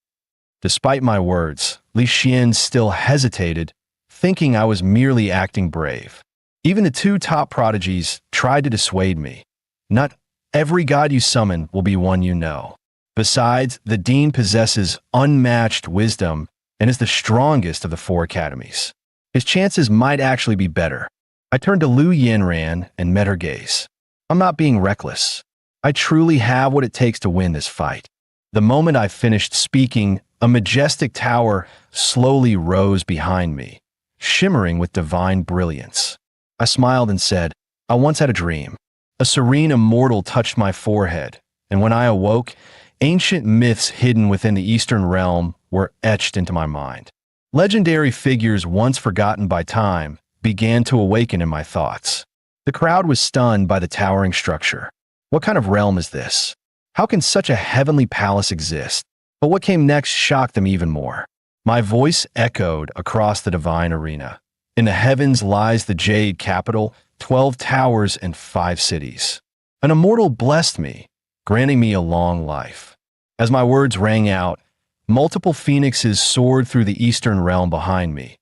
Despite my words, Li Xian still hesitated, thinking I was merely acting brave. Even the 2 top prodigies tried to dissuade me. Not every god you summon will be one you know. Besides, the Dean possesses unmatched wisdom and is the strongest of the 4 academies. His chances might actually be better. I turned to Lu Yanran and met her gaze. I'm not being reckless. I truly have what it takes to win this fight. The moment I finished speaking, a majestic tower slowly rose behind me, shimmering with divine brilliance. I smiled and said, I once had a dream. A serene immortal touched my forehead, and when I awoke, ancient myths hidden within the Eastern Realm were etched into my mind. Legendary figures once forgotten by time began to awaken in my thoughts. The crowd was stunned by the towering structure. What kind of realm is this? How can such a heavenly palace exist? But what came next shocked them even more. My voice echoed across the divine arena. In the heavens lies the Jade capital, 12 towers and 5 cities. An immortal blessed me, granting me a long life. As my words rang out, multiple phoenixes soared through the Eastern Realm behind me,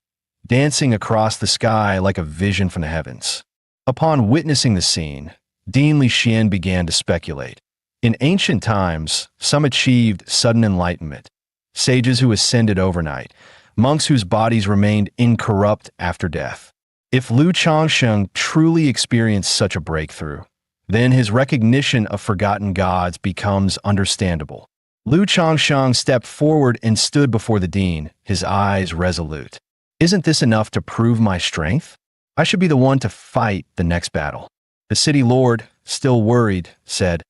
dancing across the sky like a vision from the heavens. Upon witnessing the scene, Dean Li Xian began to speculate. In ancient times, some achieved sudden enlightenment, sages who ascended overnight, monks whose bodies remained incorrupt after death. If Lu Changsheng truly experienced such a breakthrough, then his recognition of forgotten gods becomes understandable. Lu Changsheng stepped forward and stood before the dean, his eyes resolute. Isn't this enough to prove my strength? I should be the one to fight the next battle. The city lord, still worried, said,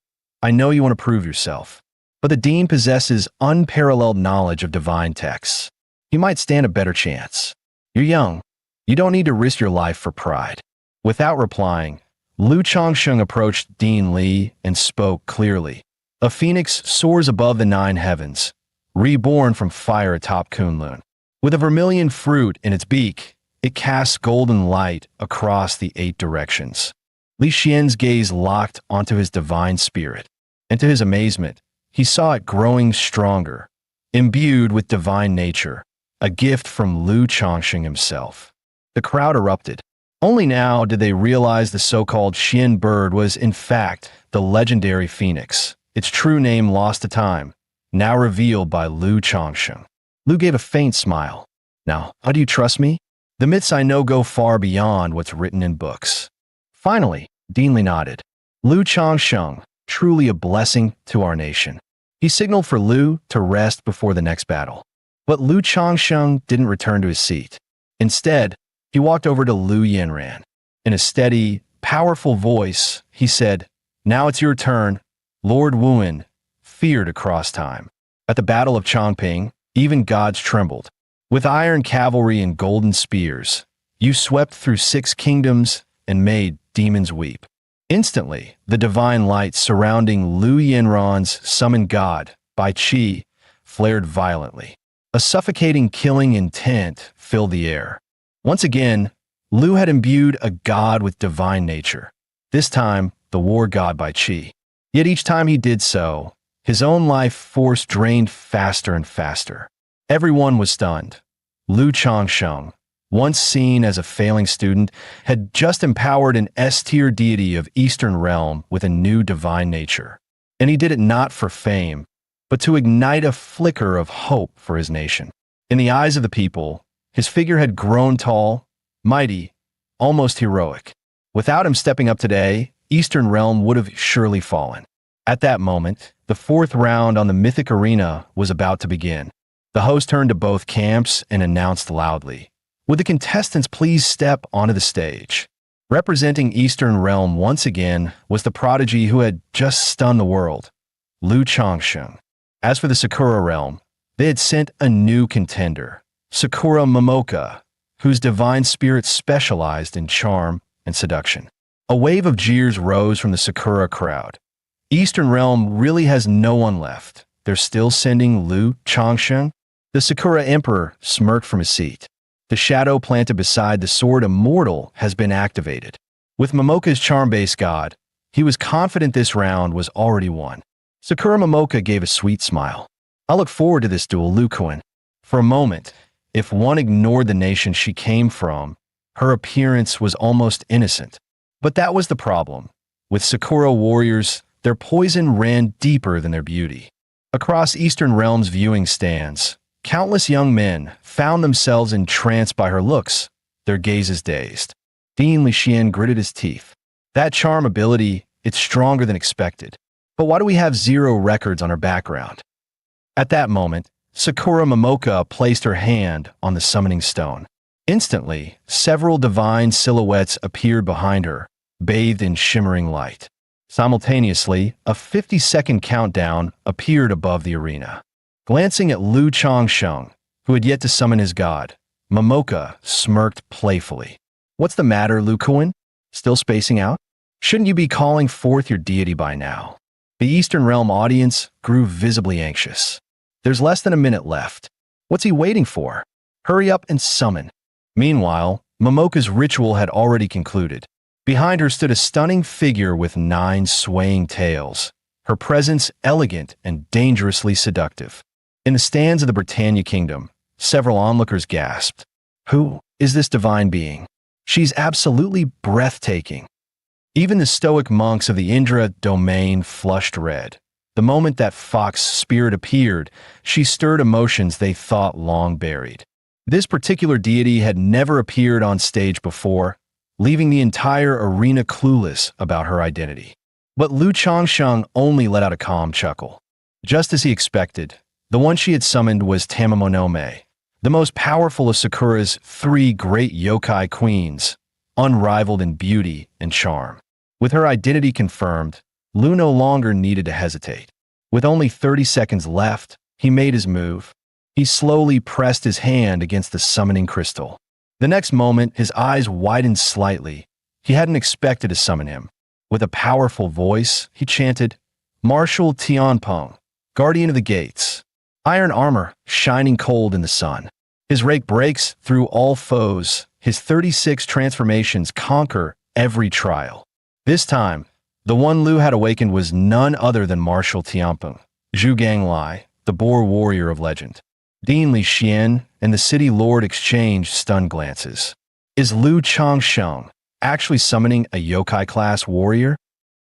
I know you want to prove yourself. but the dean possesses unparalleled knowledge of divine texts. You might stand a better chance. You're young. You don't need to risk your life for pride." Without replying, Lu Changsheng approached Dean Li and spoke clearly. "A phoenix soars above the 9 heavens, reborn from fire atop Kunlun. With a vermilion fruit in its beak, it casts golden light across the 8 directions." Li Xian's gaze locked onto his divine spirit, and to his amazement, he saw it growing stronger, imbued with divine nature, a gift from Lu Changsheng himself. The crowd erupted. Only now did they realize the so-called Xian bird was, in fact, the legendary phoenix, its true name lost to time, now revealed by Lu Changsheng. Lu gave a faint smile. "Now, how do you trust me? The myths I know go far beyond what's written in books." Finally, Dean Li nodded. Lu Changsheng, truly a blessing to our nation. He signaled for Lu to rest before the next battle. But Lu Changsheng didn't return to his seat. Instead, he walked over to Lu Yanran. In a steady, powerful voice, he said, "Now it's your turn, Lord Wuan, feared across time. At the Battle of Chongping, even gods trembled. With iron cavalry and golden spears, you swept through 6 kingdoms and made demons weep." Instantly, the divine light surrounding Lu Yanran's summoned god, Bai Qi, flared violently. A suffocating killing intent filled the air. Once again, Lu had imbued a god with divine nature, this time the war god Bai Qi. Yet each time he did so, his own life force drained faster and faster. Everyone was stunned. Lu Changsheng, once seen as a failing student, had just empowered an S-tier deity of Eastern Realm with a new divine nature. And he did it not for fame, but to ignite a flicker of hope for his nation. In the eyes of the people, his figure had grown tall, mighty, almost heroic. Without him stepping up today, Eastern Realm would have surely fallen. At that moment, the 4th round on the mythic arena was about to begin. The host turned to both camps and announced loudly, "Would the contestants please step onto the stage?" Representing Eastern Realm once again was the prodigy who had just stunned the world, Lu Changsheng. As for the Sakura Realm, they had sent a new contender, Sakura Momoka, whose divine spirit specialized in charm and seduction. A wave of jeers rose from the Sakura crowd. Eastern Realm really has no one left. They're still sending Lu Changsheng? The Sakura Emperor smirked from his seat. The shadow planted beside the sword immortal has been activated. With Momoka's charm-based god, he was confident this round was already won. Sakura Momoka gave a sweet smile. "I look forward to this duel, Lu Kuan." For a moment, if one ignored the nation she came from, her appearance was almost innocent. But that was the problem. With Sakura warriors, their poison ran deeper than their beauty. Across Eastern Realm's viewing stands, countless young men found themselves entranced by her looks, their gazes dazed. Dean Li Xian gritted his teeth. That charm ability, it's stronger than expected. But why do we have 0 records on her background? At that moment, Sakura Momoka placed her hand on the summoning stone. Instantly, several divine silhouettes appeared behind her, bathed in shimmering light. Simultaneously, a 50-second countdown appeared above the arena. Glancing at Lu Changsheng, who had yet to summon his god, Momoka smirked playfully. "What's the matter, Lu Kuan? Still spacing out? Shouldn't you be calling forth your deity by now?" The Eastern Realm audience grew visibly anxious. There's less than a minute left. What's he waiting for? Hurry up and summon. Meanwhile, Momoka's ritual had already concluded. Behind her stood a stunning figure with 9 swaying tails, her presence elegant and dangerously seductive. In the stands of the Britannia Kingdom, several onlookers gasped. Who is this divine being? She's absolutely breathtaking. Even the stoic monks of the Indra domain flushed red. The moment that fox spirit appeared, she stirred emotions they thought long buried. This particular deity had never appeared on stage before, leaving the entire arena clueless about her identity. But Lu Changsheng only let out a calm chuckle. Just as he expected, the one she had summoned was Tamamonome, the most powerful of Sakura's 3 great yokai queens, unrivaled in beauty and charm. With her identity confirmed, Lu no longer needed to hesitate. With only 30 seconds left, he made his move. He slowly pressed his hand against the summoning crystal. The next moment, his eyes widened slightly. He hadn't expected to summon him. With a powerful voice, he chanted, "Marshal Tianpeng, guardian of the gates." Iron armor, shining cold in the sun. His rake breaks through all foes. His 36 transformations conquer every trial. This time, the one Lu had awakened was none other than Marshal Tianpeng, Zhu Ganglai, the boar warrior of legend. Dean Li Xian and the city lord exchanged stunned glances. Is Lu Changsheng actually summoning a yokai-class warrior?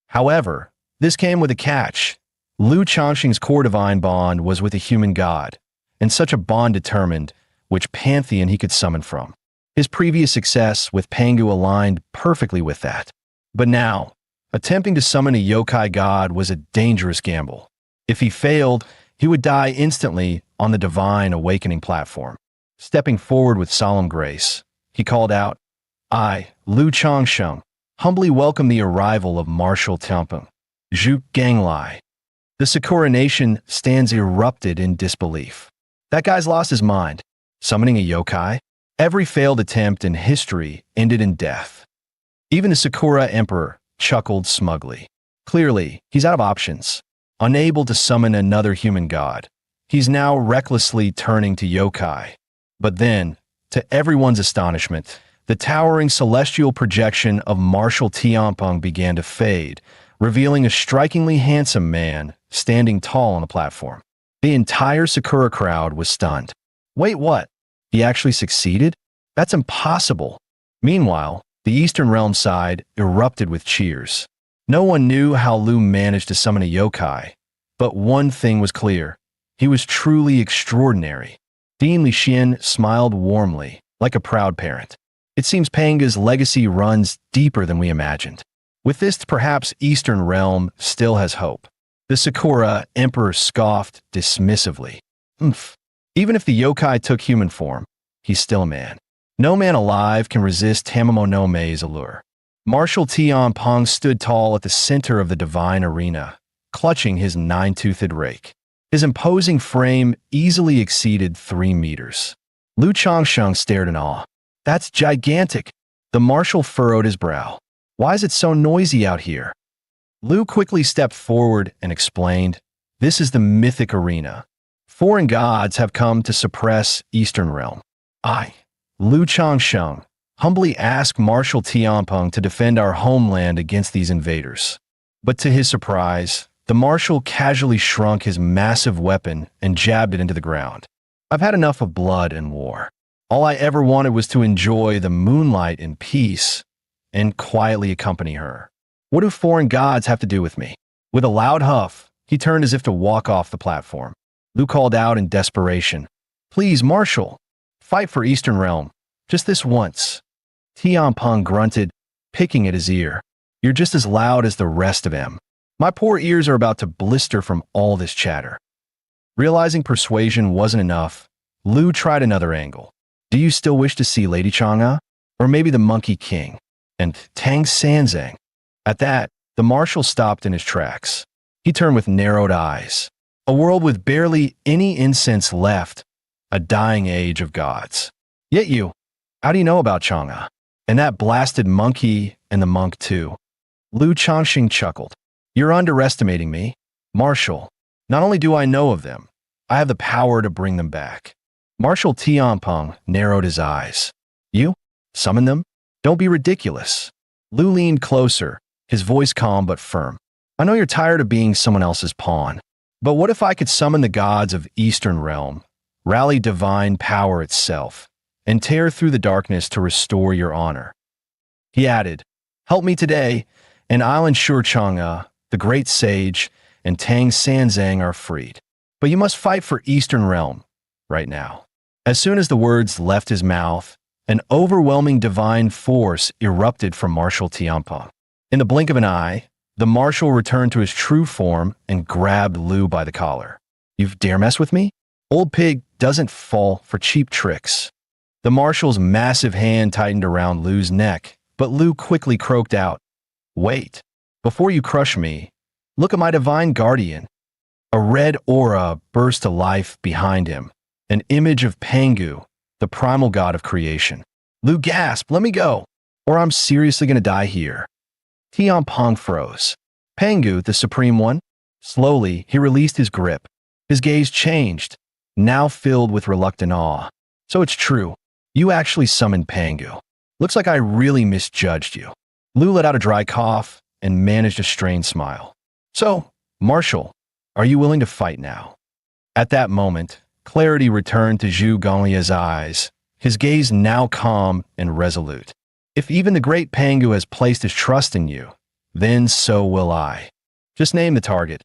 However, this came with a catch. Lu Changsheng's core divine bond was with a human god, and such a bond determined which pantheon he could summon from. His previous success with Pangu aligned perfectly with that. But now, attempting to summon a yokai god was a dangerous gamble. If he failed, he would die instantly on the divine awakening platform. Stepping forward with solemn grace, he called out, "I, Lu Changsheng, humbly welcome the arrival of Marshal Tianpeng, Zhu Ganglai." The Sakura Nation stands erupted in disbelief. That guy's lost his mind. Summoning a yokai? Every failed attempt in history ended in death. Even the Sakura Emperor chuckled smugly. Clearly, he's out of options. Unable to summon another human god, he's now recklessly turning to yokai. But then, to everyone's astonishment, the towering celestial projection of Marshal Tianpeng began to fade, revealing a strikingly handsome man standing tall on the platform. The entire Sakura crowd was stunned. Wait, what? He actually succeeded? That's impossible. Meanwhile, the Eastern Realm side erupted with cheers. No one knew how Lu managed to summon a yokai, but one thing was clear. He was truly extraordinary. Dean Li Xian smiled warmly, like a proud parent. It seems Panga's legacy runs deeper than we imagined. With this, perhaps Eastern Realm still has hope. The Sakura Emperor scoffed dismissively. Even if the yokai took human form, he's still a man. No man alive can resist Tamamo no Mei's allure. Marshal Tianpeng stood tall at the center of the divine arena, clutching his nine-toothed rake. His imposing frame easily exceeded 3 meters. Lu Changsheng stared in awe. That's gigantic. The marshal furrowed his brow. Why is it so noisy out here? Lu quickly stepped forward and explained, "This is the mythic arena. Foreign gods have come to suppress Eastern Realm. I, Lu Changsheng, humbly ask Marshal Tianpeng to defend our homeland against these invaders." But to his surprise, the marshal casually shrunk his massive weapon and jabbed it into the ground. "I've had enough of blood and war. All I ever wanted was to enjoy the moonlight in peace and quietly accompany her. What do foreign gods have to do with me?" With a loud huff, he turned as if to walk off the platform. Lu called out in desperation, "Please, Marshal, fight for Eastern Realm. Just this once." Tianpeng grunted, picking at his ear. "You're just as loud as the rest of them. My poor ears are about to blister from all this chatter." Realizing persuasion wasn't enough, Lu tried another angle. "Do you still wish to see Lady Chang'e? Or maybe the Monkey King? And Tang Sanzang?" At that, the marshal stopped in his tracks. He turned with narrowed eyes. A world with barely any incense left, a dying age of gods. "Yet you, how do you know about Chang'e? And that blasted monkey and the monk too?" Lu Changxing chuckled. "You're underestimating me, Marshal. Not only do I know of them, I have the power to bring them back." Marshal Tianpeng narrowed his eyes. "You? Summon them? Don't be ridiculous." Lu leaned closer, his voice calm but firm. "I know you're tired of being someone else's pawn. But what if I could summon the gods of Eastern Realm, rally divine power itself, and tear through the darkness to restore your honor?" He added, "Help me today, and I'll ensure Chang'e, the great sage, and Tang Sanzang are freed. But you must fight for Eastern Realm, right now." As soon as the words left his mouth, an overwhelming divine force erupted from Marshal Tianpeng. In the blink of an eye, the marshal returned to his true form and grabbed Lu by the collar. "You dare mess with me? Old pig doesn't fall for cheap tricks." The marshal's massive hand tightened around Lu's neck, but Lu quickly croaked out, "Wait, before you crush me, look at my divine guardian." A red aura burst to life behind him, an image of Pangu, the primal god of creation. Lu gasped, "Let me go, or I'm seriously gonna die here." Tianpeng froze. Pangu, the supreme one? Slowly, he released his grip. His gaze changed, now filled with reluctant awe. "So it's true. You actually summoned Pangu. Looks like I really misjudged you." Lu let out a dry cough and managed a strained smile. "So, Marshal, are you willing to fight now?" At that moment, clarity returned to Zhu Gonglia's eyes, his gaze now calm and resolute. "If even the great Pangu has placed his trust in you, then so will I. Just name the target.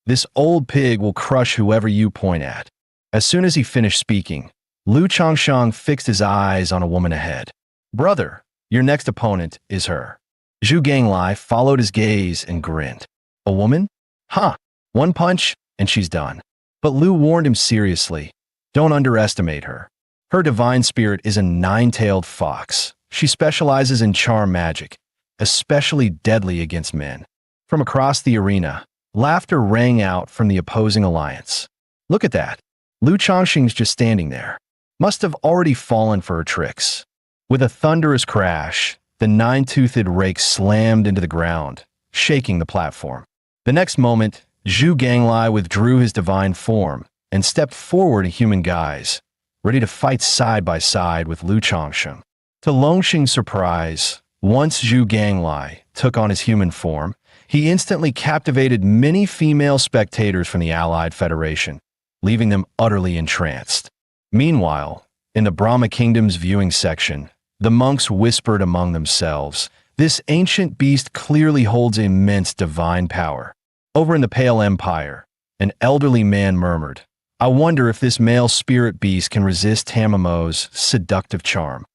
This old pig will crush whoever you point at." As soon as he finished speaking, Lu Changsheng fixed his eyes on a woman ahead. "Brother, your next opponent is her." Zhu Ganglai followed his gaze and grinned. "A woman? Huh, one punch and she's done." But Lu warned him seriously, "Don't underestimate her. Her divine spirit is a nine-tailed fox. She specializes in charm magic, especially deadly against men." From across the arena, laughter rang out from the opposing alliance. "Look at that. Lu Changxing's just standing there. Must have already fallen for her tricks." With a thunderous crash, the nine-toothed rake slammed into the ground, shaking the platform. The next moment, Zhu Ganglai withdrew his divine form and stepped forward in human guise, ready to fight side by side with Lu Changsheng. To Longxing's surprise, once Zhu Ganglai took on his human form, he instantly captivated many female spectators from the Allied Federation, leaving them utterly entranced. Meanwhile, in the Brahma Kingdom's viewing section, the monks whispered among themselves, "This ancient beast clearly holds immense divine power." Over in the Pale Empire, an elderly man murmured, "I wonder if this male spirit beast can resist Tamamo's seductive charm."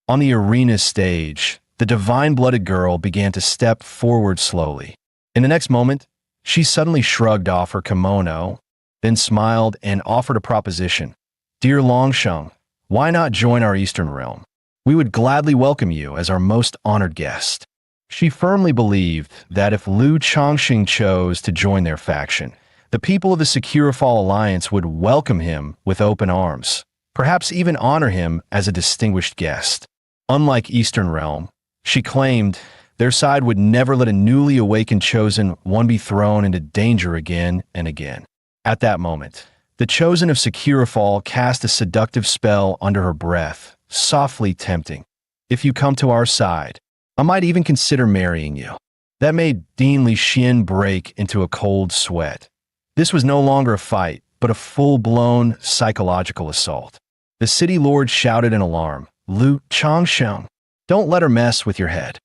On the arena stage, the divine-blooded girl began to step forward slowly. In the next moment, she suddenly shrugged off her kimono, then smiled and offered a proposition. "Dear Longsheng, why not join our Eastern realm? We would gladly welcome you as our most honored guest." She firmly believed that if Lu Changxing chose to join their faction, the people of the Securifall Alliance would welcome him with open arms, perhaps even honor him as a distinguished guest. Unlike Eastern Realm, she claimed their side would never let a newly awakened chosen one be thrown into danger again and again. At that moment, the chosen of Securifall cast a seductive spell under her breath, softly tempting. "If you come to our side, I might even consider marrying you." That made Dean Li Xin break into a cold sweat. This was no longer a fight, but a full-blown psychological assault. The city lord shouted in alarm, "Lu Changsheng, don't let her mess with your head."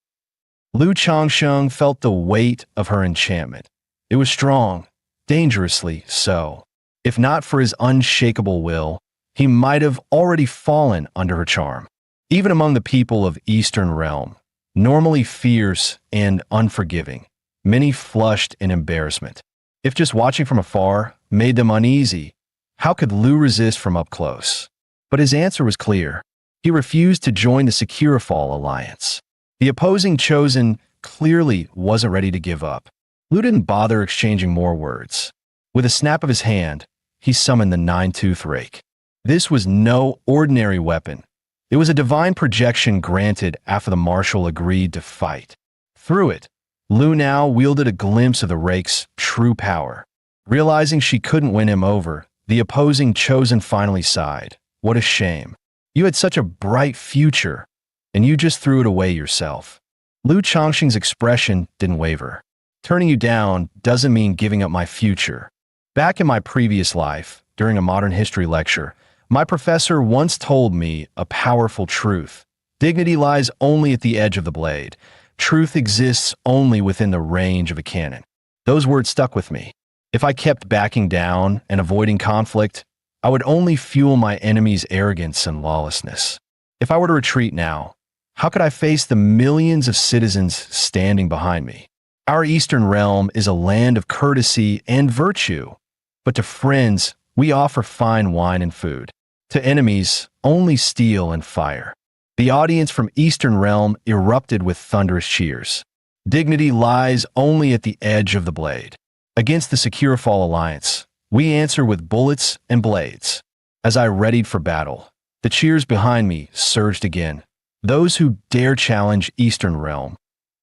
Lu Changsheng felt the weight of her enchantment. It was strong, dangerously so. If not for his unshakable will, he might have already fallen under her charm. Even among the people of Eastern Realm, normally fierce and unforgiving, many flushed in embarrassment. If just watching from afar made them uneasy, how could Lu resist from up close? But his answer was clear. He refused to join the Securifall Alliance. The opposing chosen clearly wasn't ready to give up. Lu didn't bother exchanging more words. With a snap of his hand, he summoned the nine-tooth rake. This was no ordinary weapon. It was a divine projection granted after the marshal agreed to fight. Through it, Lu now wielded a glimpse of the rake's true power. Realizing she couldn't win him over, the opposing chosen finally sighed. "What a shame. You had such a bright future, and you just threw it away yourself." Lu Changxing's expression didn't waver. "Turning you down doesn't mean giving up my future. Back in my previous life, during a modern history lecture, my professor once told me a powerful truth. Dignity lies only at the edge of the blade. Truth exists only within the range of a cannon." Those words stuck with me. If I kept backing down and avoiding conflict, I would only fuel my enemy's arrogance and lawlessness. If I were to retreat now, how could I face the millions of citizens standing behind me? Our Eastern Realm is a land of courtesy and virtue, but to friends, we offer fine wine and food. To enemies, only steel and fire. The audience from Eastern Realm erupted with thunderous cheers. Dignity lies only at the edge of the blade. Against the Securifall Alliance, We answer with bullets and blades. As I readied for battle, the cheers behind me surged again. Those who dare challenge Eastern Realm,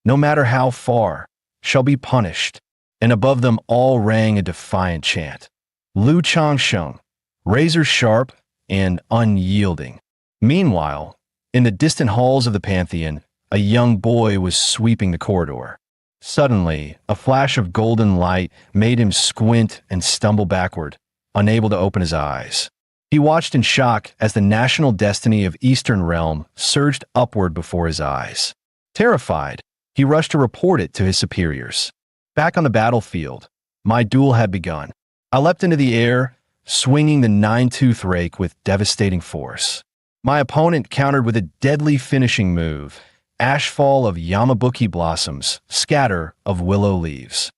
no matter how far, shall be punished. And above them all rang a defiant chant. Lu Changsheng, razor sharp and unyielding. Meanwhile, in the distant halls of the Pantheon, a young boy was sweeping the corridor. Suddenly, a flash of golden light made him squint and stumble backward, unable to open his eyes. He watched in shock as the national destiny of Eastern Realm surged upward before his eyes. Terrified, he rushed to report it to his superiors. Back on the battlefield, my duel had begun. I leapt into the air, swinging the nine-tooth rake with devastating force. My opponent countered with a deadly finishing move, ashfall of Yamabuki blossoms, scatter of willow leaves.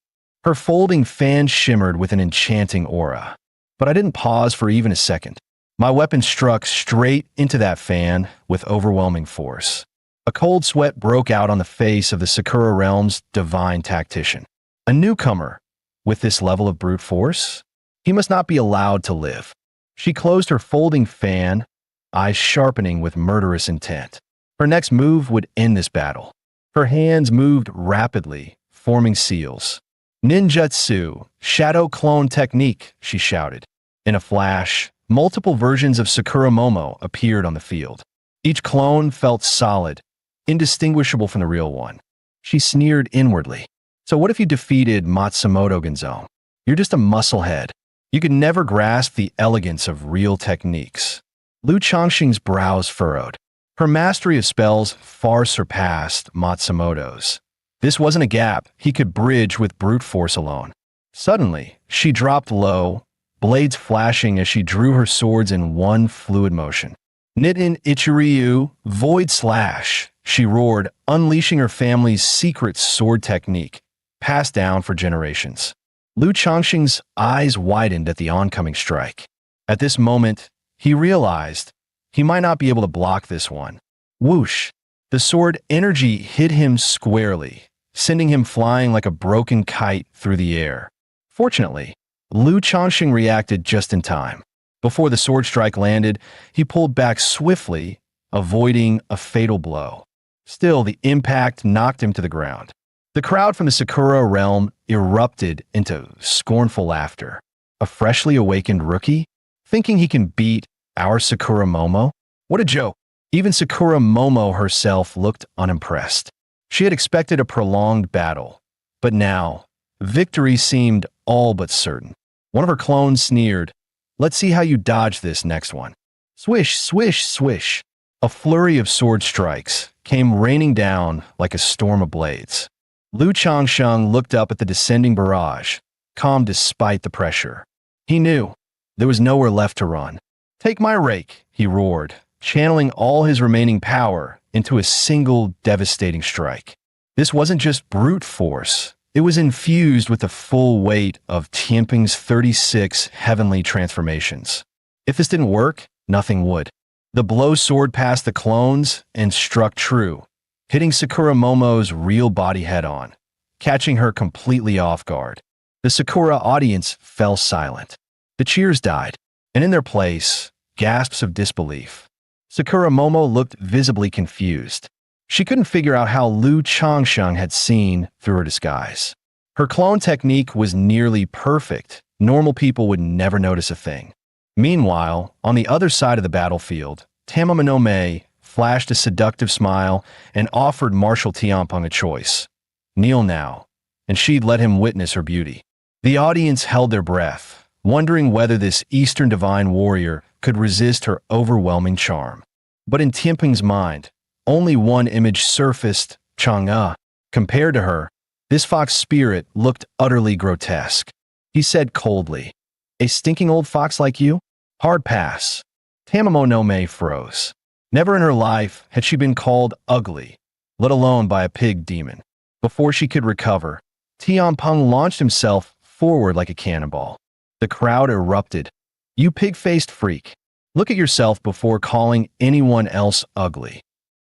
Her folding fan shimmered with an enchanting aura. But I didn't pause for even a second. My weapon struck straight into that fan with overwhelming force. A cold sweat broke out on the face of the Sakura Realm's divine tactician. A newcomer with this level of brute force? He must not be allowed to live. She closed her folding fan, eyes sharpening with murderous intent. Her next move would end this battle. Her hands moved rapidly, forming seals. Ninjutsu, shadow clone technique, she shouted. In a flash, multiple versions of Sakura Momo appeared on the field. Each clone felt solid, indistinguishable from the real one. She sneered inwardly. So what if you defeated Matsumoto Gonzo? You're just a musclehead. You could never grasp the elegance of real techniques. Lu Changxing's brows furrowed. Her mastery of spells far surpassed Matsumoto's. This wasn't a gap he could bridge with brute force alone. Suddenly, she dropped low, blades flashing as she drew her swords in one fluid motion. Nitten Ichiryu, Void Slash, she roared, unleashing her family's secret sword technique, passed down for generations. Lu Changxing's eyes widened at the oncoming strike. At this moment, he realized he might not be able to block this one. Whoosh! The sword energy hit him squarely, sending him flying like a broken kite through the air. Fortunately, Lu Changxing reacted just in time. Before the sword strike landed, he pulled back swiftly, avoiding a fatal blow. Still, the impact knocked him to the ground. The crowd from the Sakura realm erupted into scornful laughter. A freshly awakened rookie? Thinking he can beat our Sakura Momo? What a joke. Even Sakura Momo herself looked unimpressed. She had expected a prolonged battle, but now, victory seemed all but certain. One of her clones sneered, "Let's see how you dodge this next one." Swish, swish, swish. A flurry of sword strikes came raining down like a storm of blades. Lu Changsheng looked up at the descending barrage, calm despite the pressure. He knew there was nowhere left to run. "Take my rake," he roared, channeling all his remaining power into a single devastating strike. This wasn't just brute force. It was infused with the full weight of Tianping's 36 heavenly transformations. If this didn't work, nothing would. The blow soared past the clones and struck true, hitting Sakura Momo's real body head-on, catching her completely off guard. The Sakura audience fell silent. The cheers died, and in their place, gasps of disbelief. Sakura Momo looked visibly confused. She couldn't figure out how Lu Changsheng had seen through her disguise. Her clone technique was nearly perfect. Normal people would never notice a thing. Meanwhile, on the other side of the battlefield, Tamama no Mei flashed a seductive smile and offered Marshal Tianpeng a choice. Kneel now, and she'd let him witness her beauty. The audience held their breath, wondering whether this Eastern divine warrior could resist her overwhelming charm. But in Tianpeng's mind, only one image surfaced, Chang'e. Compared to her, this fox spirit looked utterly grotesque. He said coldly, "A stinking old fox like you? Hard pass." Tamamo no Mei froze. Never in her life had she been called ugly, let alone by a pig demon. Before she could recover, Tianpeng launched himself forward like a cannonball. The crowd erupted. "You pig-faced freak. Look at yourself before calling anyone else ugly."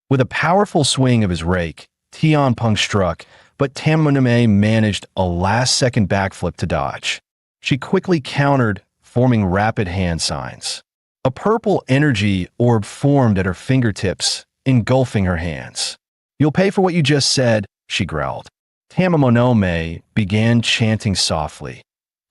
With a powerful swing of his rake, Tianpeng struck, but Tamamo no Mei managed a last-second backflip to dodge. She quickly countered, forming rapid hand signs. A purple energy orb formed at her fingertips, engulfing her hands. "You'll pay for what you just said," she growled. Tamamonome began chanting softly,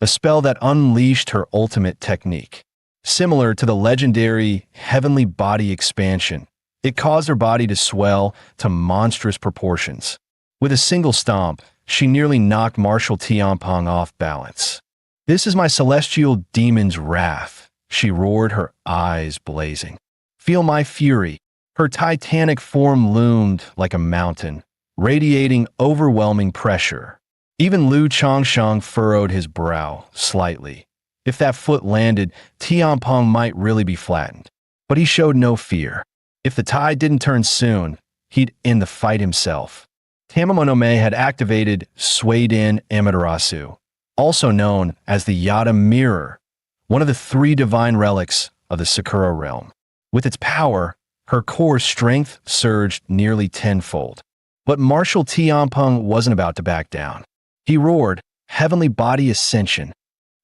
a spell that unleashed her ultimate technique. Similar to the legendary heavenly body expansion, it caused her body to swell to monstrous proportions. With a single stomp, she nearly knocked Marshal Tianpeng off balance. "This is my celestial demon's wrath," she roared, her eyes blazing. "Feel my fury." Her titanic form loomed like a mountain, radiating overwhelming pressure. Even Lu Changsheng furrowed his brow slightly. If that foot landed, Tianpeng might really be flattened. But he showed no fear. If the tide didn't turn soon, he'd end the fight himself. Tamamonome had activated Suiden Amaterasu, also known as the Yada Mirror, one of the 3 divine relics of the Sakura realm. With its power, her core strength surged nearly tenfold. But Marshal Tianpeng wasn't about to back down. He roared, "Heavenly Body Ascension."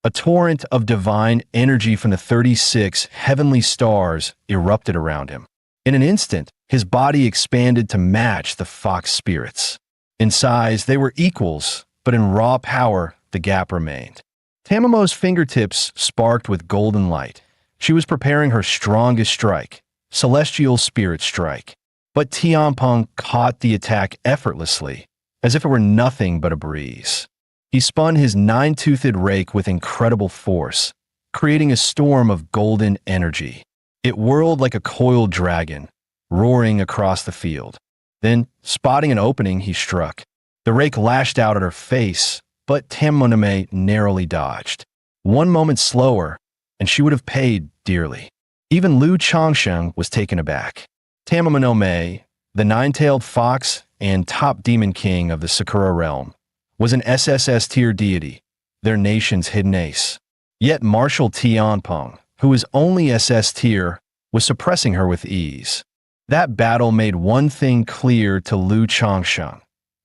A torrent of divine energy from the 36 heavenly stars erupted around him. In an instant, his body expanded to match the fox spirits. In size, they were equals, but in raw power, the gap remained. Tamamo's fingertips sparked with golden light. She was preparing her strongest strike, Celestial Spirit Strike. But Tianpeng caught the attack effortlessly, as if it were nothing but a breeze. He spun his 9-toothed rake with incredible force, creating a storm of golden energy. It whirled like a coiled dragon, roaring across the field. Then, spotting an opening, he struck. The rake lashed out at her face, but Tamamonome narrowly dodged. One moment slower, and she would have paid dearly. Even Lu Changsheng was taken aback. Tamamonome, the 9-tailed fox and top demon king of the Sakura realm, was an SSS tier deity, their nation's hidden ace. Yet Marshal Tianpeng, who was only SS tier, was suppressing her with ease. That battle made one thing clear to Lu Changsheng.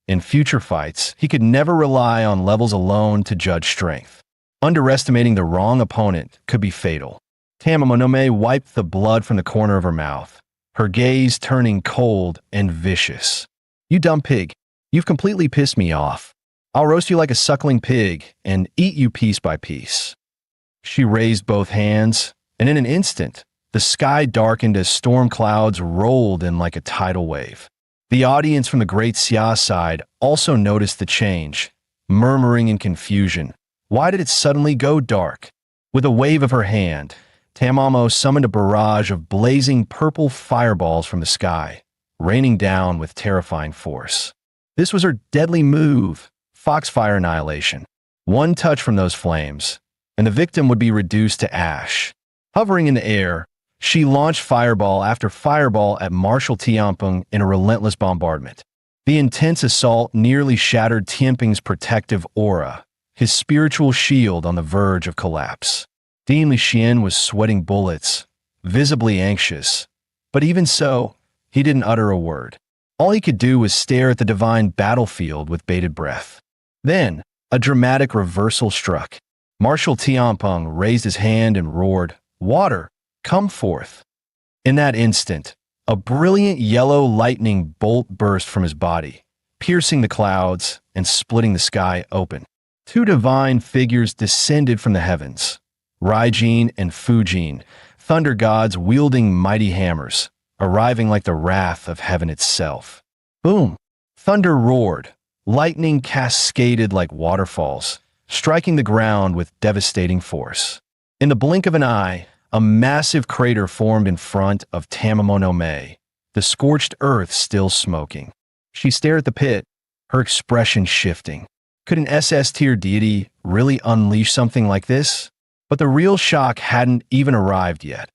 In future fights, he could never rely on levels alone to judge strength. Underestimating the wrong opponent could be fatal. Tamamonome wiped the blood from the corner of her mouth, her gaze turning cold and vicious. "You dumb pig, you've completely pissed me off. I'll roast you like a suckling pig and eat you piece by piece." She raised both hands, and in an instant, the sky darkened as storm clouds rolled in like a tidal wave. The audience from the Great Xia side also noticed the change, murmuring in confusion. Why did it suddenly go dark? With a wave of her hand, Tamamo summoned a barrage of blazing purple fireballs from the sky, raining down with terrifying force. This was her deadly move, Foxfire Annihilation. One touch from those flames, and the victim would be reduced to ash. Hovering in the air, she launched fireball after fireball at Marshal Tianpeng in a relentless bombardment. The intense assault nearly shattered Tianpeng's protective aura, his spiritual shield on the verge of collapse. Dean Lixien was sweating bullets, visibly anxious. But even so, he didn't utter a word. All he could do was stare at the divine battlefield with bated breath. Then, a dramatic reversal struck. Marshal Tianpeng raised his hand and roared, "Water, come forth." In that instant, a brilliant yellow lightning bolt burst from his body, piercing the clouds and splitting the sky open. 2 divine figures descended from the heavens, Raijin and Fujin, thunder gods wielding mighty hammers, arriving like the wrath of heaven itself. Boom! Thunder roared, lightning cascaded like waterfalls, striking the ground with devastating force. In the blink of an eye, a massive crater formed in front of Tamamonome, the scorched earth still smoking. She stared at the pit, her expression shifting. Could an SS-tier deity really unleash something like this? But the real shock hadn't even arrived yet.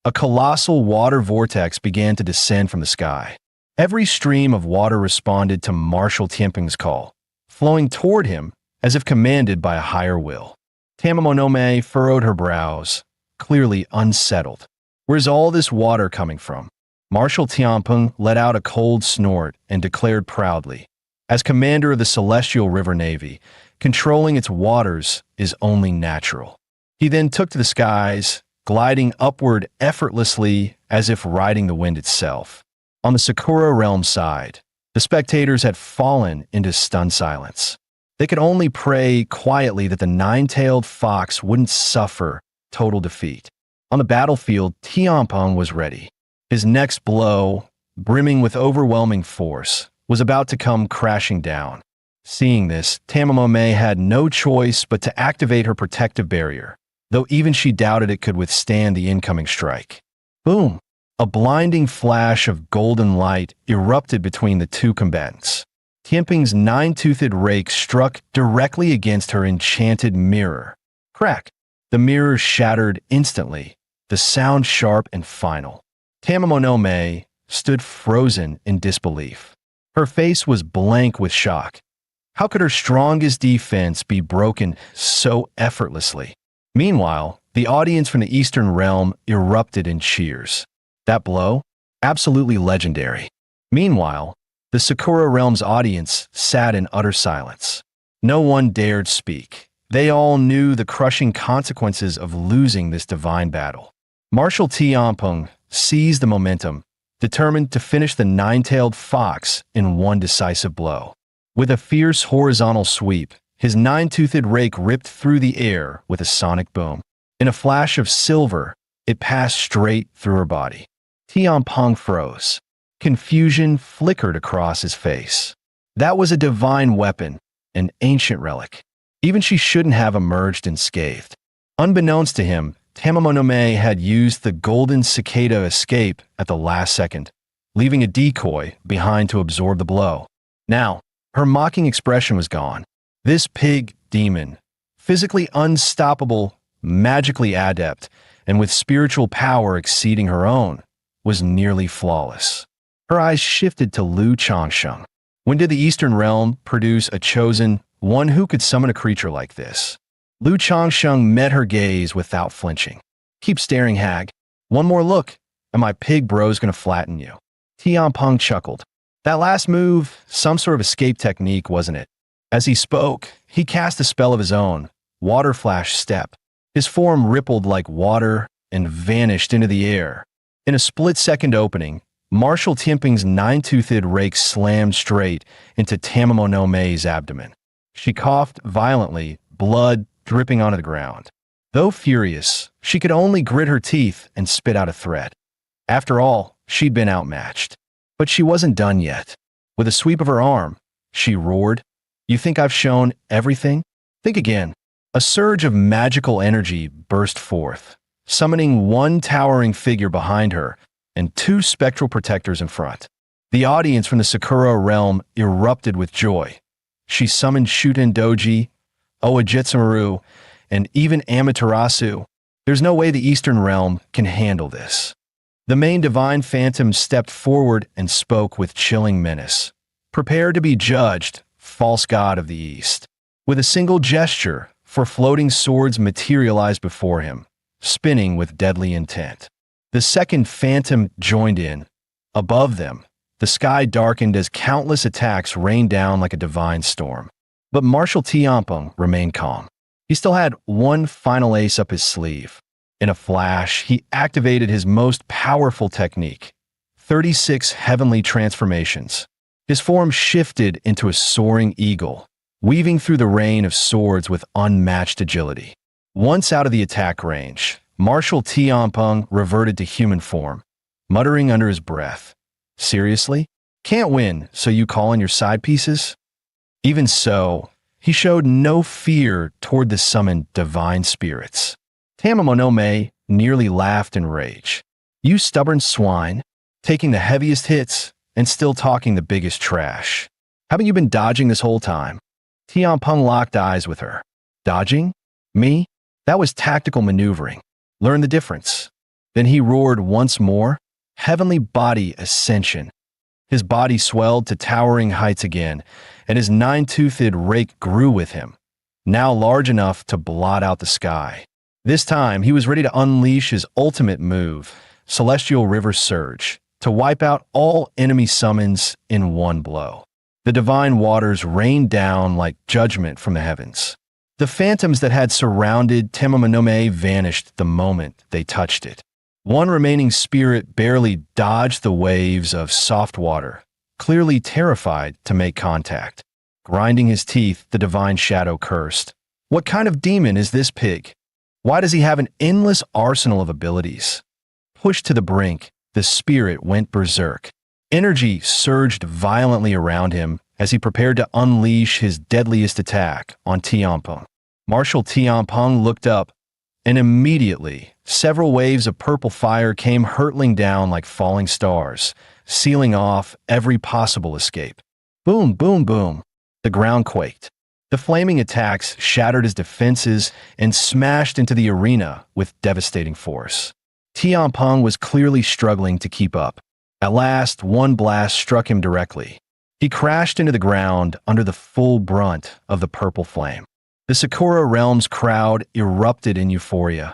A colossal water vortex began to descend from the sky. Every stream of water responded to Marshal Tianpeng's call, flowing toward him as if commanded by a higher will. Tamamonome furrowed her brows, clearly unsettled. Where's all this water coming from? Marshal Tianpeng let out a cold snort and declared proudly, "As commander of the Celestial River Navy, Controlling its waters is only natural. He then took to the skies, gliding upward effortlessly as if riding the wind itself. On the Sakura realm side, the spectators had fallen into stunned silence. They could only pray quietly that the nine-tailed fox wouldn't suffer total defeat. On the battlefield, Tianpeng was ready. His next blow, brimming with overwhelming force, was about to come crashing down. Seeing this, Tamamome had no choice but to activate her protective barrier, though even she doubted it could withstand the incoming strike. Boom! A blinding flash of golden light erupted between the two combatants. Tianpeng's nine-toothed rake struck directly against her enchanted mirror. Crack! The mirror shattered instantly, the sound sharp and final. Tamamome stood frozen in disbelief. Her face was blank with shock. How could her strongest defense be broken so effortlessly? Meanwhile, the audience from the Eastern Realm erupted in cheers. That blow? Absolutely legendary. Meanwhile, the Sakura Realm's audience sat in utter silence. No one dared speak. They all knew the crushing consequences of losing this divine battle. Marshal Tianpeng seized the momentum, determined to finish the nine-tailed fox in one decisive blow. With a fierce horizontal sweep, his nine-toothed rake ripped through the air with a sonic boom. In a flash of silver, it passed straight through her body. Tianpeng froze. Confusion flickered across his face. That was a divine weapon, an ancient relic. Even she shouldn't have emerged unscathed. Unbeknownst to him, Tamamome had used the golden cicada escape at the last second, leaving a decoy behind to absorb the blow. Now, her mocking expression was gone. This pig demon, physically unstoppable, magically adept, and with spiritual power exceeding her own, was nearly flawless. Her eyes shifted to Lu Changsheng. When did the Eastern Realm produce a chosen one who could summon a creature like this? Lu Changsheng met her gaze without flinching. Keep staring, hag. One more look, and my pig bro's gonna flatten you. Tianpeng chuckled. That last move, some sort of escape technique, wasn't it? As he spoke, he cast a spell of his own, Water Flash Step. His form rippled like water and vanished into the air. In a split-second opening, Marshal Tianpeng's nine-toothed rake slammed straight into Tamamonome's abdomen. She coughed violently, blood dripping onto the ground. Though furious, she could only grit her teeth and spit out a threat. After all, she'd been outmatched. But she wasn't done yet. With a sweep of her arm, she roared, "You think I've shown everything? Think again." A surge of magical energy burst forth, summoning one towering figure behind her and two spectral protectors in front. The audience from the Sakura realm erupted with joy. She summoned Shuten Doji, Owajetsumaru, and even Amaterasu. There's no way the Eastern realm can handle this. The main divine phantom stepped forward and spoke with chilling menace. Prepare to be judged, false god of the East. With a single gesture, four floating swords materialized before him, spinning with deadly intent. The second phantom joined in. Above them, the sky darkened as countless attacks rained down like a divine storm. But Marshal Tianpeng remained calm. He still had one final ace up his sleeve. In a flash, he activated his most powerful technique, 36 heavenly transformations. His form shifted into a soaring eagle, weaving through the rain of swords with unmatched agility. Once out of the attack range, Marshal Tianpeng reverted to human form, muttering under his breath, "Seriously? Can't win, so you call in your side pieces?" Even so, he showed no fear toward the summoned divine spirits. Tamamonome nearly laughed in rage. "You stubborn swine, taking the heaviest hits and still talking the biggest trash. Haven't you been dodging this whole time?" Tianpeng locked eyes with her. "Dodging? Me? That was tactical maneuvering. Learn the difference." Then he roared once more, heavenly body ascension. His body swelled to towering heights again, and his nine-toothed rake grew with him, now large enough to blot out the sky. This time, he was ready to unleash his ultimate move, Celestial River Surge, to wipe out all enemy summons in one blow. The divine waters rained down like judgment from the heavens. The phantoms that had surrounded Tamamonome vanished the moment they touched it. One remaining spirit barely dodged the waves of soft water, clearly terrified to make contact. Grinding his teeth, the divine shadow cursed. What kind of demon is this pig? Why does he have an endless arsenal of abilities? Pushed to the brink, the spirit went berserk. Energy surged violently around him as he prepared to unleash his deadliest attack on Tianpeng. Marshal Tianpeng looked up, and immediately, several waves of purple fire came hurtling down like falling stars, sealing off every possible escape. Boom, boom, boom. The ground quaked. The flaming attacks shattered his defenses and smashed into the arena with devastating force. Tianpeng was clearly struggling to keep up. At last, one blast struck him directly. He crashed into the ground under the full brunt of the purple flame. The Sakura Realm's crowd erupted in euphoria.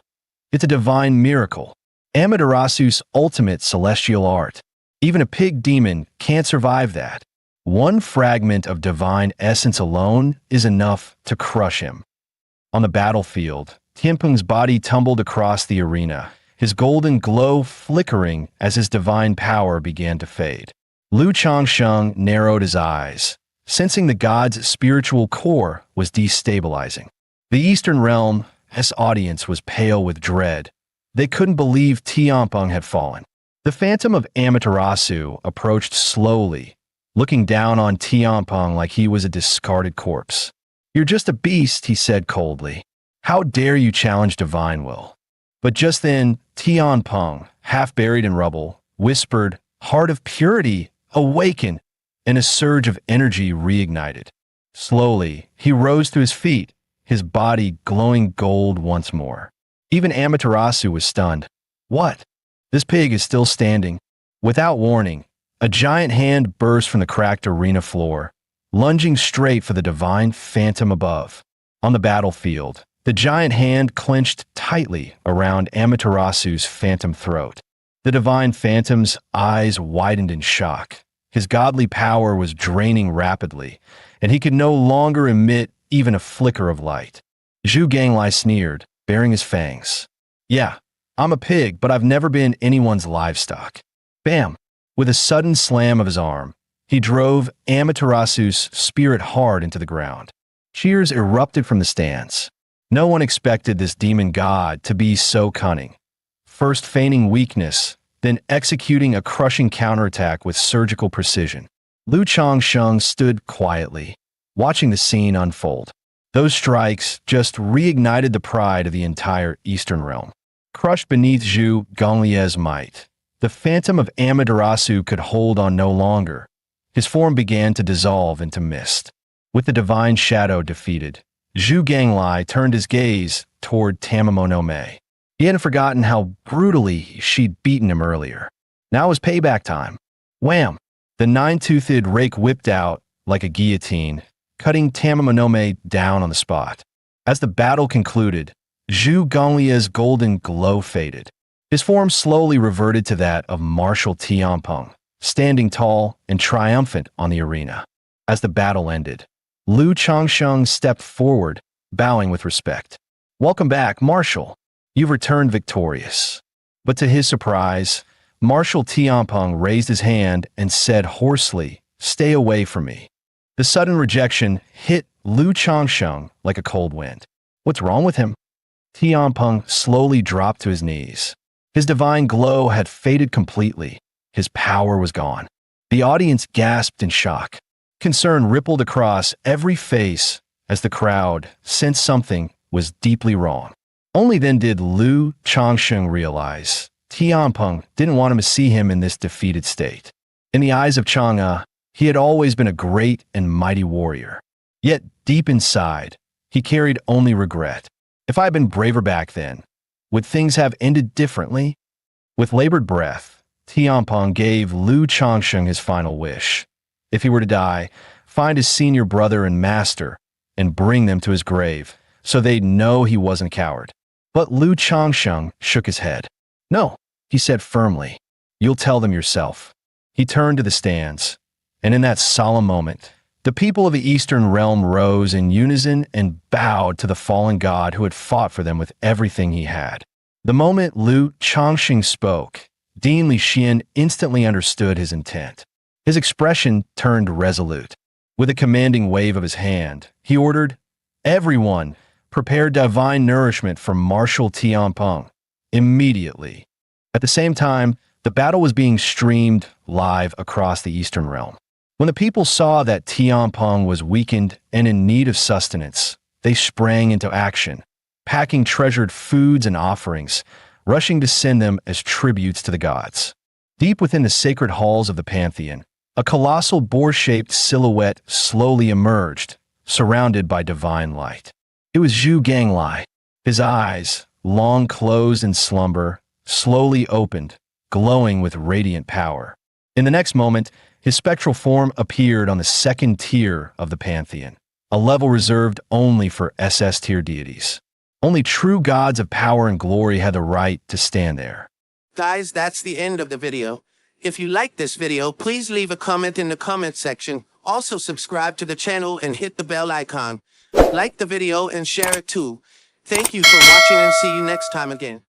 It's a divine miracle. Amaterasu's ultimate celestial art. Even a pig demon can't survive that. One fragment of divine essence alone is enough to crush him. On the battlefield, Tianpeng's body tumbled across the arena, his golden glow flickering as his divine power began to fade. Lu Changsheng narrowed his eyes, sensing the god's spiritual core was destabilizing. The Eastern Realm, his audience was pale with dread. They couldn't believe Tianpeng had fallen. The phantom of Amaterasu approached slowly, looking down on Tianpeng like he was a discarded corpse. "You're just a beast," he said coldly. "How dare you challenge divine will?" But just then, Tianpeng, half buried in rubble, whispered, "Heart of purity, awaken!" And a surge of energy reignited. Slowly, he rose to his feet, his body glowing gold once more. Even Amaterasu was stunned. What? This pig is still standing. Without warning, a giant hand burst from the cracked arena floor, lunging straight for the divine phantom above. On the battlefield, the giant hand clenched tightly around Amaterasu's phantom throat. The divine phantom's eyes widened in shock. His godly power was draining rapidly, and he could no longer emit even a flicker of light. Zhu Ganglai sneered, baring his fangs. "Yeah, I'm a pig, but I've never been anyone's livestock." Bam! With a sudden slam of his arm, he drove Amaterasu's spirit hard into the ground. Cheers erupted from the stands. No one expected this demon god to be so cunning. First feigning weakness, then executing a crushing counterattack with surgical precision. Lu Changsheng stood quietly, watching the scene unfold. Those strikes just reignited the pride of the entire Eastern Realm. Crushed beneath Zhu Gonglie's might, the phantom of Amaterasu could hold on no longer. His form began to dissolve into mist. With the divine shadow defeated, Zhu Ganglai turned his gaze toward Tamamonome. He hadn't forgotten how brutally she'd beaten him earlier. Now was payback time. Wham! The nine-toothed rake whipped out like a guillotine, cutting Tamamonome down on the spot. As the battle concluded, Zhu Gonglie's golden glow faded. His form slowly reverted to that of Marshal Tianpeng, standing tall and triumphant on the arena. As the battle ended, Lu Changsheng stepped forward, bowing with respect. "Welcome back, Marshal. You've returned victorious." But to his surprise, Marshal Tianpeng raised his hand and said hoarsely, "Stay away from me." The sudden rejection hit Lu Changsheng like a cold wind. What's wrong with him? Tianpeng slowly dropped to his knees. His divine glow had faded completely. His power was gone. The audience gasped in shock. Concern rippled across every face as the crowd sensed something was deeply wrong. Only then did Lu Changsheng realize Tianpeng didn't want him to see him in this defeated state. In the eyes of Chang'e, he had always been a great and mighty warrior. Yet deep inside, he carried only regret. If I had been braver back then, would things have ended differently? With labored breath, Tianpeng gave Lu Changsheng his final wish. If he were to die, find his senior brother and master and bring them to his grave so they'd know he wasn't a coward. But Lu Changsheng shook his head. "No," he said firmly. "You'll tell them yourself." He turned to the stands, and in that solemn moment, The people of the Eastern Realm rose in unison and bowed to the fallen god who had fought for them with everything he had. The moment Liu Changxing spoke, Dean Li Xian instantly understood his intent. His expression turned resolute. With a commanding wave of his hand, he ordered, "Everyone, prepare divine nourishment for Marshal Tianpeng immediately." At the same time, the battle was being streamed live across the Eastern Realm. When the people saw that Tianpeng was weakened and in need of sustenance, they sprang into action, packing treasured foods and offerings, rushing to send them as tributes to the gods. Deep within the sacred halls of the Pantheon, a colossal boar-shaped silhouette slowly emerged, surrounded by divine light. It was Zhu Ganglai. His eyes, long closed in slumber, slowly opened, glowing with radiant power. In the next moment, his spectral form appeared on the second tier of the Pantheon, a level reserved only for SS-tier deities. Only true gods of power and glory had the right to stand there. Guys, that's the end of the video. If you like this video, please leave a comment in the comment section. Also subscribe to the channel and hit the bell icon. Like the video and share it too. Thank you for watching and see you next time again.